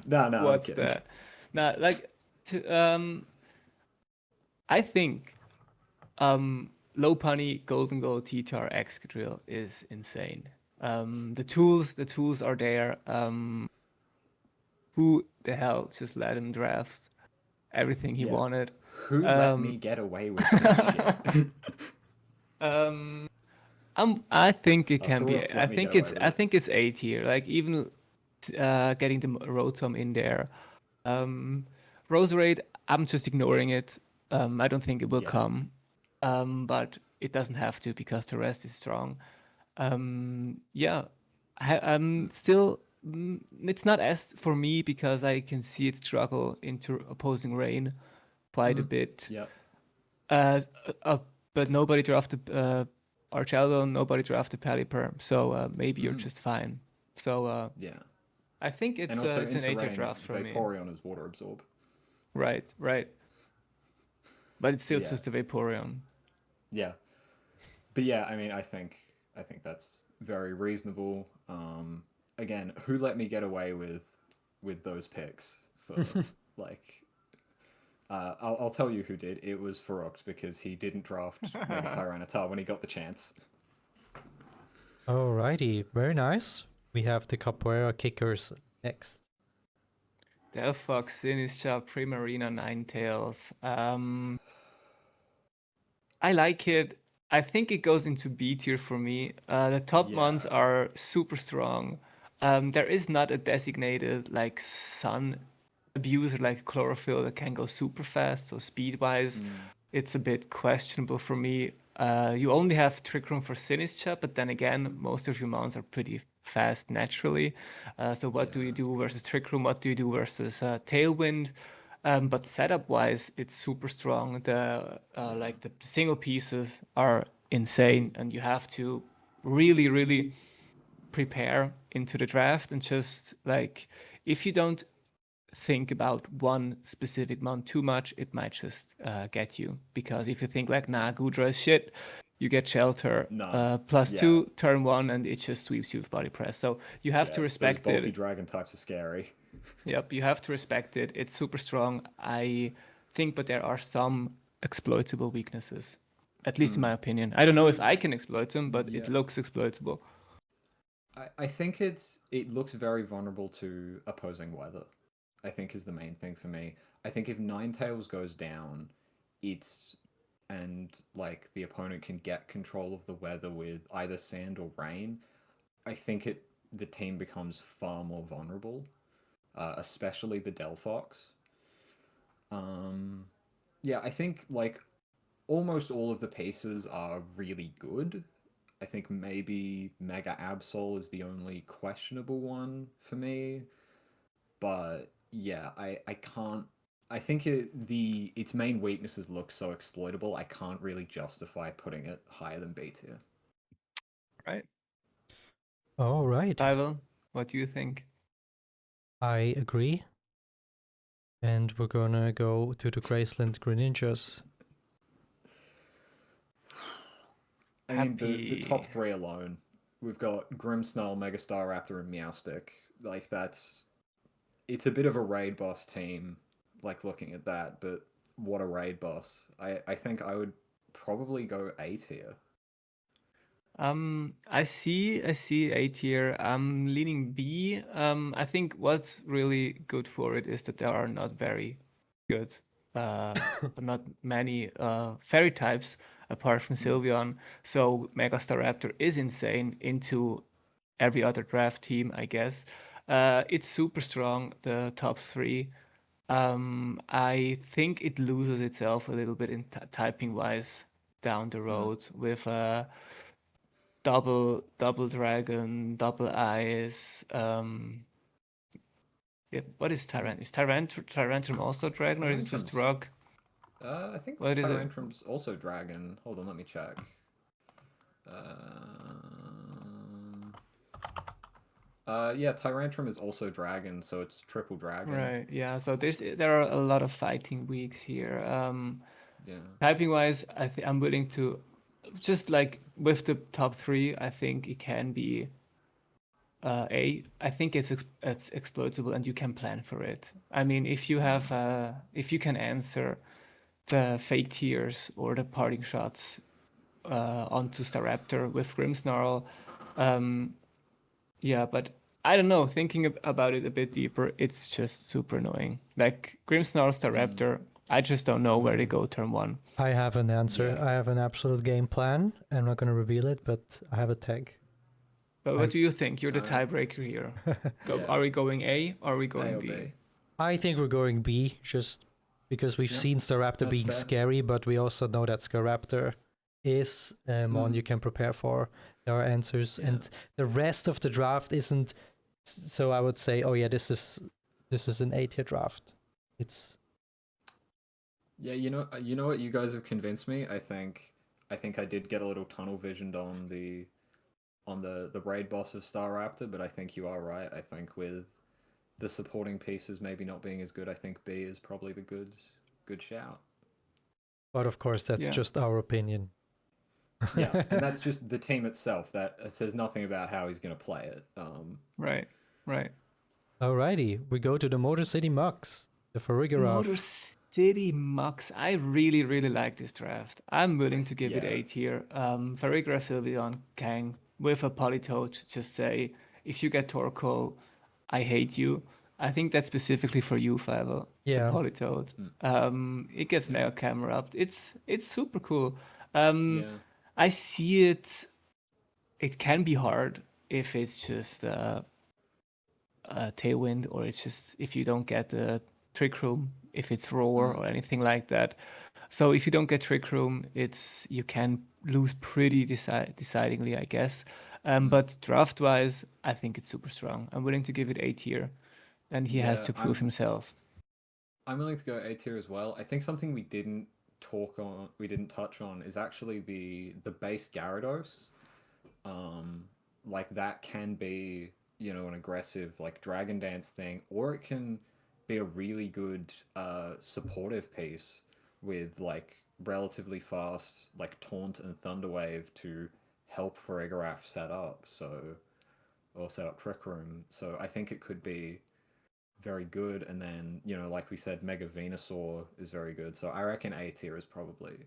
No, What's I'm kidding. that? Now, like, I think Lopunny Golden Gold T-Tar Excadrill is insane. The tools are there. Who the hell just let him draft everything he wanted? Who let me get away with this shit? I think it can be. Thorpe I let me think get it's. away with I it. think it's A tier. Like even getting the Rotom in there. Roserade, I'm just ignoring it. I don't think it will come. But it doesn't have to because the rest is strong. Yeah, I'm still. It's not S for me because I can see it struggle into opposing rain quite a bit. Yep. But nobody drafted Archello, nobody drafted Pelipper, so maybe you're just fine. So Yeah. I think it's And also it's an into A-tier rain, draft for me. Vaporeon is water absorb. Right. But it's still Yeah. just a Vaporeon. Yeah. But yeah, I mean, I think that's very reasonable. Again, who let me get away with those picks for like? I'll tell you who did. It was Ferox because he didn't draft Mega Tyranitar when he got the chance. Alrighty, very nice. We have the Capoeira Kickers next. Delphox, Sinistcha, Primarina, Ninetales. I like it. I think it goes into B tier for me. The top ones are super strong. there is not a designated like sun abuser like chlorophyll that can go super fast. So speed-wise, it's a bit questionable for me. You only have Trick Room for Sinistra, but then again, most of your mounts are pretty fast naturally. So what do you do versus Trick Room? What do you do versus Tailwind? But setup-wise, it's super strong. The like the single pieces are insane, and you have to really, really prepare into the draft and just like if you don't think about one specific mount too much, it might just get you. Because if you think like, nah, Gudra is shit, you get Shelter +2 turn 1, and it just sweeps you with body press. So you have to respect those bulky it. dragon types are scary. Yep, you have to respect it. It's super strong, I think, but there are some exploitable weaknesses, at least in my opinion. I don't know if I can exploit them, but it looks exploitable. I think it looks very vulnerable to opposing weather, I think is the main thing for me. I think if Ninetales goes down, and like the opponent can get control of the weather with either sand or rain, I think the team becomes far more vulnerable, especially the Delphox. Yeah, I think like almost all of the pieces are really good. I think maybe Mega Absol is the only questionable one for me. But yeah, I can't. I think its main weaknesses look so exploitable. I can't really justify putting it higher than B tier. Right. All right. Ival, what do you think? I agree. And we're gonna go to the Graceland Greninjas. I mean, the top three alone, we've got Grimmsnarl, Megastar Raptor, and Meowstic. Like it's a bit of a raid boss team. Like looking at that, but what a raid boss! I think I would probably go A tier. I see A tier. I'm leaning B. I think what's really good for it is that there are not very good, but not many fairy types apart from Sylveon. So Megastar Raptor is insane into every other draft team, I guess. It's super strong, the top three. I think it loses itself a little bit in typing wise down the road with double dragon, double eyes. What is Tyrant? Is Tyrantrum also dragon, or is it just rock? I think What is it? Tyrantrum's also dragon. Hold on, let me check. Yeah, Tyrantrum is also dragon, so it's triple dragon. Right. Yeah. So there are a lot of fighting weeks here. Yeah. Typing wise, I'm willing to just like with the top three. I think it can be A. I think it's exploitable and you can plan for it. I mean, if you have if you can answer the fake tears or the parting shots onto Staraptor with Grimmsnarl, yeah, but I don't know. Thinking about it a bit deeper, it's just super annoying. Like Grimmsnarl, Staraptor, I just don't know where they go turn 1. I have an answer. Yeah. I have an absolute game plan. I'm not going to reveal it, but I have a tag. But what do you think? You're the tiebreaker here. Are we going A or are we going B? I think we're going B, just because we've seen Staraptor being scary, but we also know that Staraptor is one you can prepare for. There are answers, and the rest of the draft isn't. So I would say, oh yeah, this is an A tier draft. It's. Yeah, you know what, you guys have convinced me. I think I did get a little tunnel visioned on the raid boss of Staraptor, but I think you are right. I think with the supporting pieces maybe not being as good, I think B is probably the good shout. But of course, that's just our opinion. Yeah, and that's just the team itself. That says nothing about how he's going to play it. Right. Alrighty, we go to the Motor City Mux, the Farigiraf. Motor City Mux. I really, really like this draft. I'm willing to give it A tier. Farigiraf, Sylveon, Kang with a Politoed. Just say, if you get Torkoal, I hate you. I think that's specifically for you, Fable. Yeah. The Politoed. It gets Mega Camera up. It's super cool. I see it. It can be hard if it's just Tailwind, or it's just if you don't get the Trick Room, if it's Roar or anything like that. So if you don't get Trick Room, you can lose pretty decidingly, I guess. But draft-wise, I think it's super strong. I'm willing to give it A tier, and he has to prove himself. I'm willing to go A tier as well. I think something we didn't touch on is actually the base Gyarados. Like that can be, an aggressive like Dragon Dance thing, or it can be a really good supportive piece with like relatively fast like Taunt and Thunder Wave to help Farigiraf set up Trick Room. So I think it could be very good. And then, like we said, Mega Venusaur is very good. So I reckon A tier is probably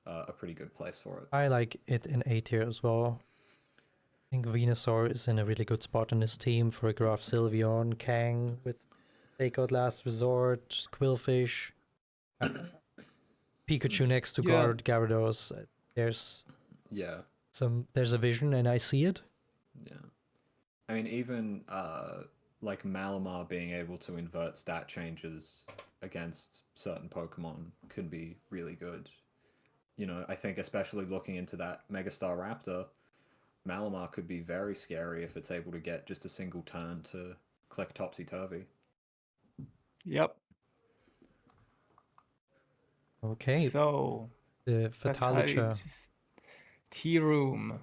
a pretty good place for it. I like it in A tier as well. I think Venusaur is in a really good spot in his team. Farigiraf, Sylveon, Kang with Takeout Last Resort, Quillfish, Pikachu next to guard Gyarados. There's a vision, and I see it. Yeah, I mean, even like Malamar being able to invert stat changes against certain Pokemon could be really good. I think especially looking into that Megastar Raptor, Malamar could be very scary if it's able to get just a single turn to click Topsy-Turvy. Yep. Okay. So the Fatalicha. Tea Room.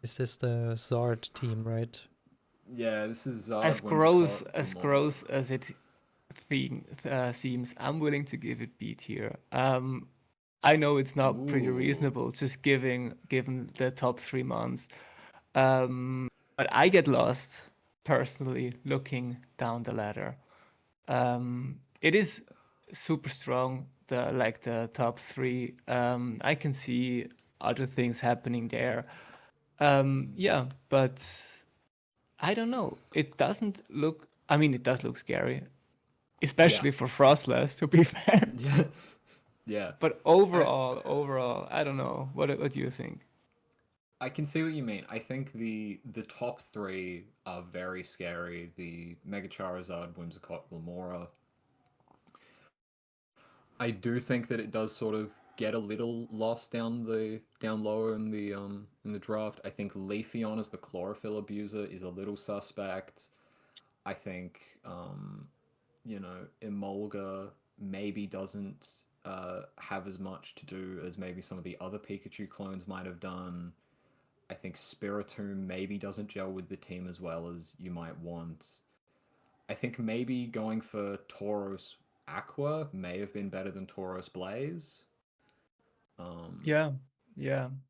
Is this the Zard team, right? Yeah, this is Zard. As gross as it seems, I'm willing to give it B tier. I know it's not pretty reasonable, just given the top 3 months. But I get lost personally looking down the ladder. It is super strong, the top 3. I can see other things happening there. Yeah, but I don't know. It doesn't look. I mean, it does look scary, especially for Frostless, to be fair. Yeah. But overall, I don't know. What do you think? I can see what you mean. I think the top 3 are very scary. The Mega Charizard, Whimsicott, Glimmora. I do think that it does sort of get a little lost down lower in the draft. I think Leafeon as the Chlorophyll abuser is a little suspect. I think Emolga maybe doesn't have as much to do as maybe some of the other Pikachu clones might have done. I think Spiritomb maybe doesn't gel with the team as well as you might want. I think maybe going for Tauros Aqua may have been better than Tauros Blaze. Yeah,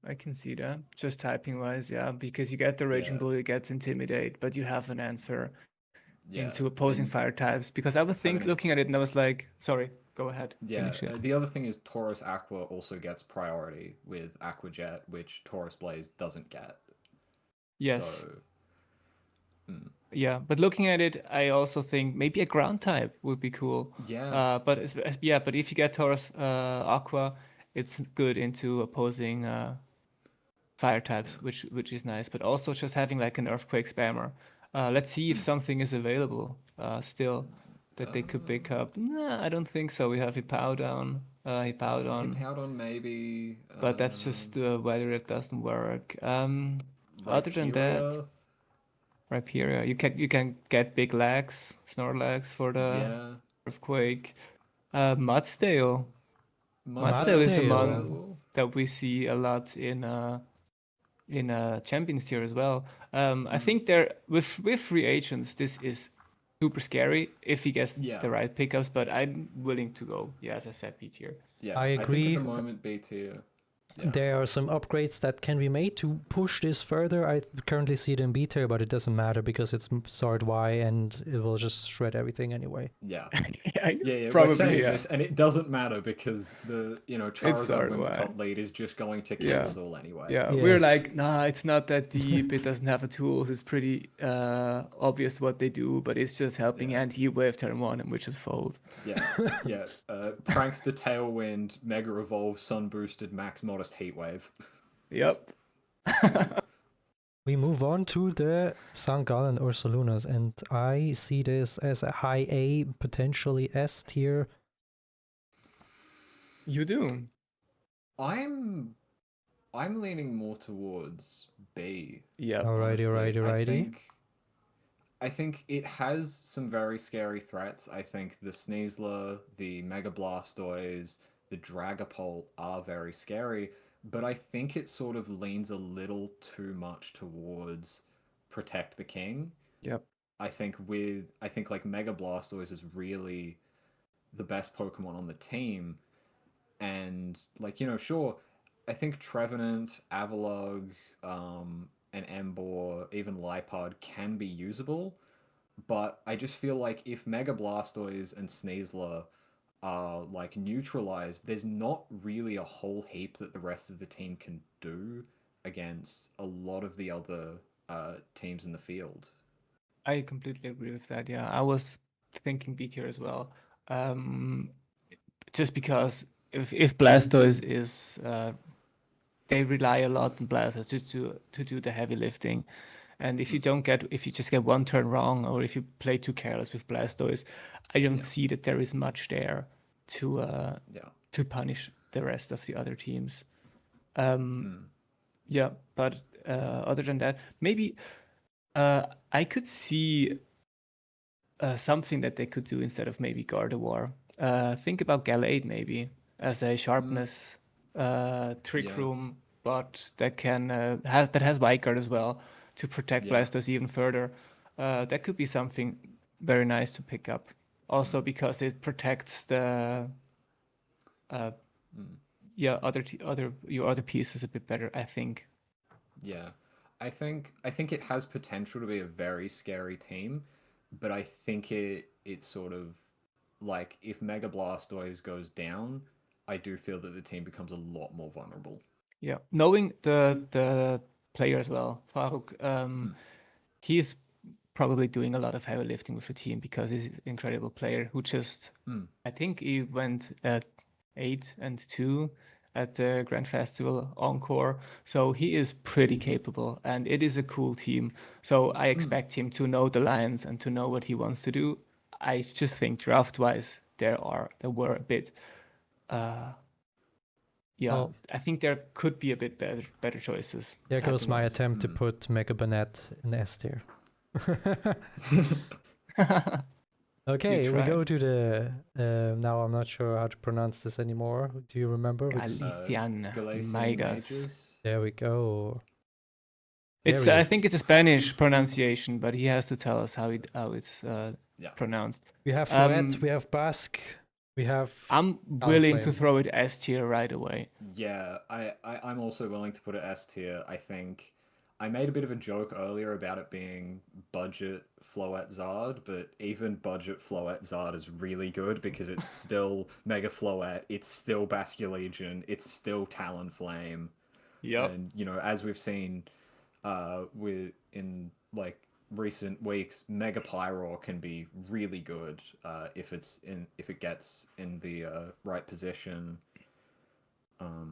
I can see that. Just typing wise, because you get the Raging Bull, you get Intimidate, but you have an answer into opposing fire types. Because I would think looking at it, and I was like, sorry, go ahead. Finish it. The other thing is Tauros Aqua also gets priority with Aqua Jet, which Tauros Blaze doesn't get. Yes. So, Yeah, but looking at it, I also think maybe a ground type would be cool. Yeah. But if you get Tauros Aqua, it's good into opposing fire types, which is nice. But also just having like an Earthquake spammer. Let's see if something is available still that they could pick up. Nah, I don't think so. We have Hippowdon. Hippowdon maybe. But that's just whether it doesn't work. Other than that, Rhyperior. You can get big legs, Snorlax for the Earthquake. Mudsdale. Mudsdale is a mon that we see a lot in Champions tier as well. I think there with reagents, this is super scary if he gets the right pickups. But I'm willing to go, as I said, B tier. Yeah, I agree. I think at the moment B tier. Yeah. There are some upgrades that can be made to push this further. I currently see it in B tier, but it doesn't matter because it's Sword Y and it will just shred everything anyway. Yeah. Probably. We're saying this, and it doesn't matter because the Charizard Whimsicott lead is just going to kill us all anyway. Yeah, we're like, nah, it's not that deep. It doesn't have a tool. It's pretty obvious what they do, but it's just helping anti-wave turn 1, and we just fold. Prankster Tailwind, Mega Evolve, Sun Boosted, Max Modest Heatwave. Yep. We move on to the St. Gallen Ursalunas, and I see this as a high A, potentially S tier. You do. I'm leaning more towards B. Yeah. Alrighty. I think it has some very scary threats. I think the Sneasler, the Mega Blastoise, the Dragapult are very scary, but I think it sort of leans a little too much towards protect the king. Yep. I think like Mega Blastoise is really the best Pokemon on the team, and like sure, I think Trevenant, Avalugg, and Emboar, even Liepard can be usable, but I just feel like if Mega Blastoise and Sneasler are like neutralized, there's not really a whole heap that the rest of the team can do against a lot of the other teams in the field. I completely agree with that. Yeah, I was thinking B tier as well. Just because if Blastoise is they rely a lot on Blastoise to do the heavy lifting, and if you just get one turn wrong, or if you play too careless with Blastoise, I don't see that there is much there to punish the rest of the other teams. Yeah, but other than that, maybe I could see something that they could do instead of maybe Gardevoir. Think about Gallade maybe as a sharpness trick room, but that can has Wide Guard as well to protect Blastoise even further. That could be something very nice to pick up. Also because it protects the your other pieces a bit better, I think. Yeah. I think it has potential to be a very scary team, but I think it sort of like if Mega Blastoise goes down, I do feel that the team becomes a lot more vulnerable. Yeah, knowing the player as well, Faruk, he's probably doing a lot of heavy lifting with the team because he's an incredible player who just, I think he went at 8-2 at the Grand Festival Encore. So he is pretty capable and it is a cool team. So I expect him to know the lines and to know what he wants to do. I just think draft wise, there were a bit, Well, I think there could be a bit better choices. There goes my attempt to put Mega Banette in S tier. Okay, we go to the now I'm not sure how to pronounce this anymore. Do you remember? Galician Magus. There we go. I think it's a Spanish pronunciation, but he has to tell us how it's pronounced. We have Fluet, we have Basque, we have I'm willing to throw it S tier right away. Yeah, I'm also willing to put it S tier. I think I made a bit of a joke earlier about it being budget Floette Zard, but even budget Floette Zard is really good because it's still Mega Floette, it's still Basculegion, it's still Talonflame. Yep. And as we've seen in like recent weeks, Mega Pyroar can be really good if it gets in the right position.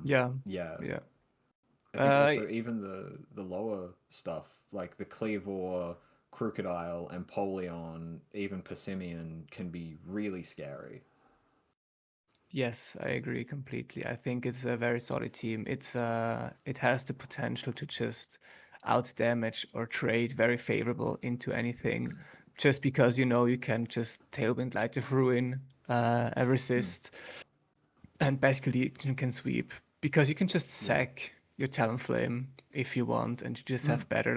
Yeah. I think also even the lower stuff like the Cleavor, Crocodile, Empoleon, even Persimmon can be really scary. Yes, I agree completely. I think it's a very solid team. It has the potential to just out damage or trade very favorable into anything, just because you can just Tailwind Light of Ruin, a resist, and basically you can sweep because you can just sack your Talonflame if you want, and you just have better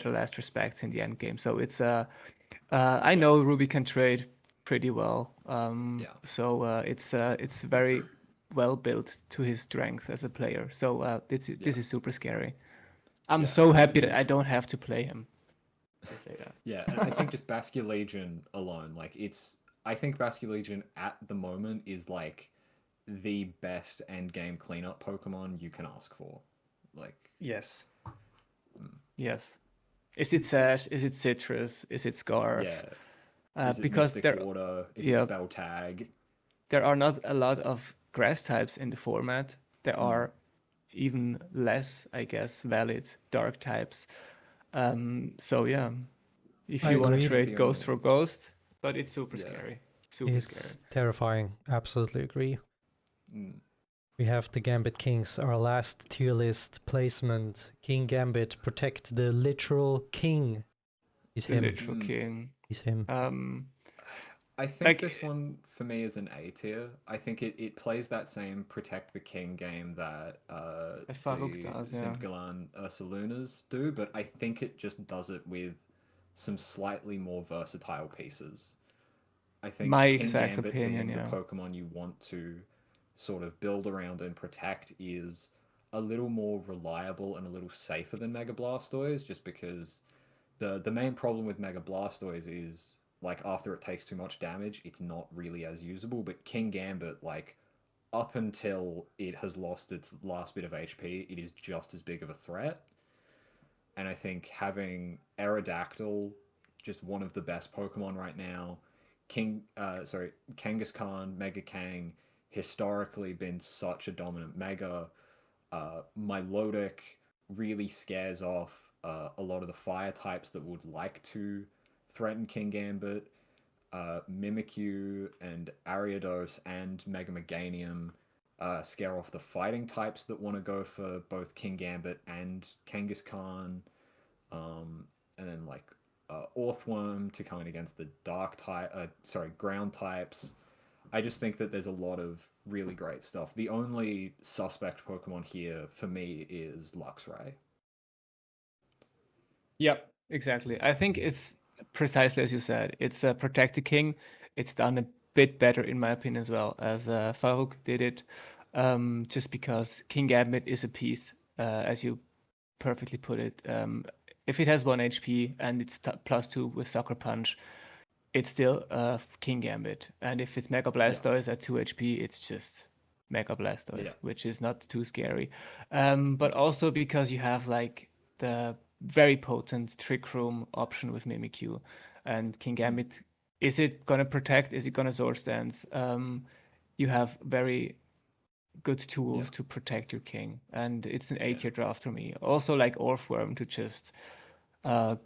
last respects in the end game. So it's I know Ruby can trade pretty well. So it's very well built to his strength as a player. So this is super scary. I'm so happy that I don't have to play him. To say that. Yeah, and I think just Basculegion alone, like I think Basculegion at the moment is like the best end game cleanup Pokemon you can ask for. Like yes. Yes. Is it Sash? Is it Citrus? Is it Scarf? Yeah. Is it because Mystic Water? Is it Spell Tag? There are not a lot of grass types in the format. There are even less, I guess, valid dark types. So yeah, if I you want to agree. trade ghost for ghost, but it's super Yeah. scary. Super It's scary. terrifying. Absolutely agree. We have the Gambit Kings, our last tier list placement. King Gambit, protect the literal king. He's The him. literal king. He's him. I think this one for me is an A tier. I think it plays that same protect the king game that Faruk the does, St. Galan Ursalunas do, but I think it just does it with some slightly more versatile pieces. I think My King exact Gambit opinion, being yeah. the Pokemon you want to sort of build around and protect is a little more reliable and a little safer than Mega Blastoise, just because the main problem with Mega Blastoise is like after it takes too much damage, it's not really as usable. But King Gambit, like up until it has lost its last bit of HP, it is just as big of a threat. And I think having Aerodactyl, just one of the best Pokemon right now, Kangaskhan, Mega Kang, historically been such a dominant Mega. Milotic really scares off a lot of the fire types that would like to threaten King Gambit. Mimikyu and Ariados and Mega Meganium scare off the fighting types that want to go for both King Gambit and Kangaskhan. And then like Orthworm to come in against the ground types. I just think that there's a lot of really great stuff. The only suspect Pokemon here for me is Luxray. Yep, exactly. I think it's precisely as you said. It's a Protect the King. It's done a bit better, in my opinion, as well as Faruk did it. Just because King Gambit is a piece, as you perfectly put it. If it has 1 HP and it's +2 with Sucker Punch, it's still King Gambit. And if it's Mega Blastoise at 2 HP, it's just Mega Blastoise, which is not too scary. But also because you have like the very potent Trick Room option with Mimikyu and King Gambit. Is it gonna protect? Is it gonna Swords Dance? You have very good tools to protect your king, and it's an A tier draft for me. Also, like Orthworm to just, I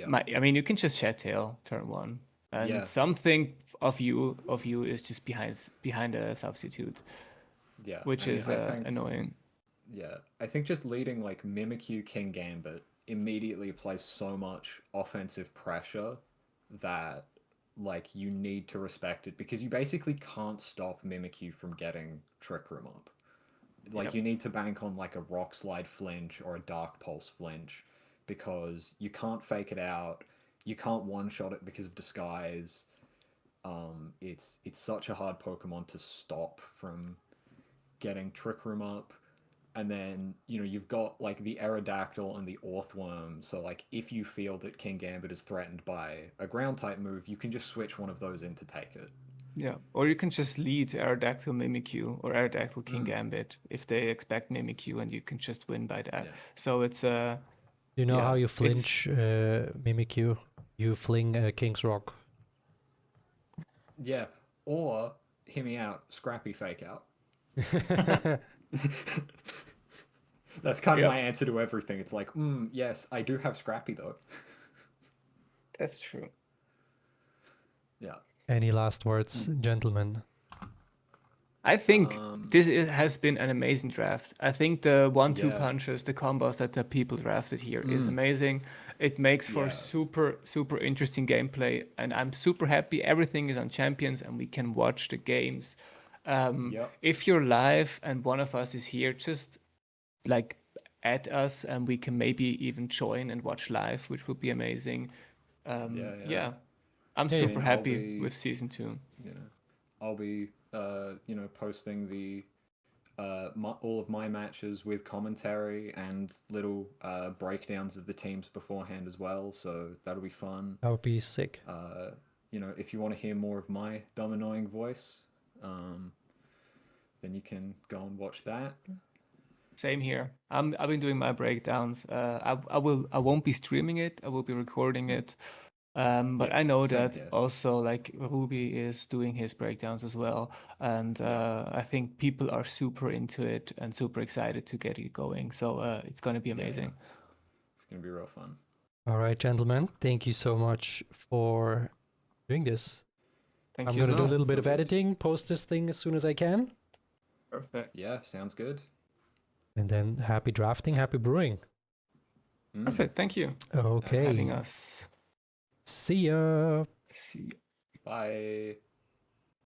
mean, you can just Shed Tail turn 1, and something of you is just behind a substitute, which is annoying. Yeah, I think just leading like Mimikyu King Gambit immediately applies so much offensive pressure that like you need to respect it because you basically can't stop Mimikyu from getting Trick Room up. Like you need to bank on like a Rock Slide flinch or a Dark Pulse flinch because you can't fake it out. You can't one-shot it because of Disguise. It's such a hard Pokemon to stop from getting Trick Room up. And then, you know, you've got like the Aerodactyl and the Orthworm. So like if you feel that King Gambit is threatened by a ground type move, you can just switch one of those in to take it. Yeah, or you can just lead Aerodactyl Mimikyu or Aerodactyl King Gambit if they expect Mimikyu, and you can just win by that. So it's You know how you flinch Mimikyu? You fling King's Rock. Yeah, or hear me out, Scrappy Fake Out. That's kind of my answer to everything. It's like, yes, I do have Scrappy though. That's true. Yeah. Any last words, gentlemen? I think this has been an amazing draft. I think the 1-2 punches, the combos that the people drafted here is amazing. It makes for super, super interesting gameplay, and I'm super happy everything is on Champions and we can watch the games. If you're live and one of us is here, just like add us and we can maybe even join and watch live, which would be amazing. I'm super happy with season 2. Yeah, I'll be posting the all of my matches with commentary and little breakdowns of the teams beforehand as well. So that'll be fun. That would be sick. If you want to hear more of my dumb annoying voice, then you can go and watch that. Same here. I've been doing my breakdowns. I won't be streaming it. I will be recording it. But I know that also like Ruby is doing his breakdowns as well, and I think people are super into it and super excited to get it going. So it's going to be amazing. It's going to be real fun. All right, gentlemen. Thank you so much for doing this. Thank I'm you. going to do a well. little bit So of good. editing, post this thing as soon as I can. Perfect. Yeah, sounds good. And then happy drafting, happy brewing. Perfect. Thank you for Okay. having us. See ya. See you. Bye.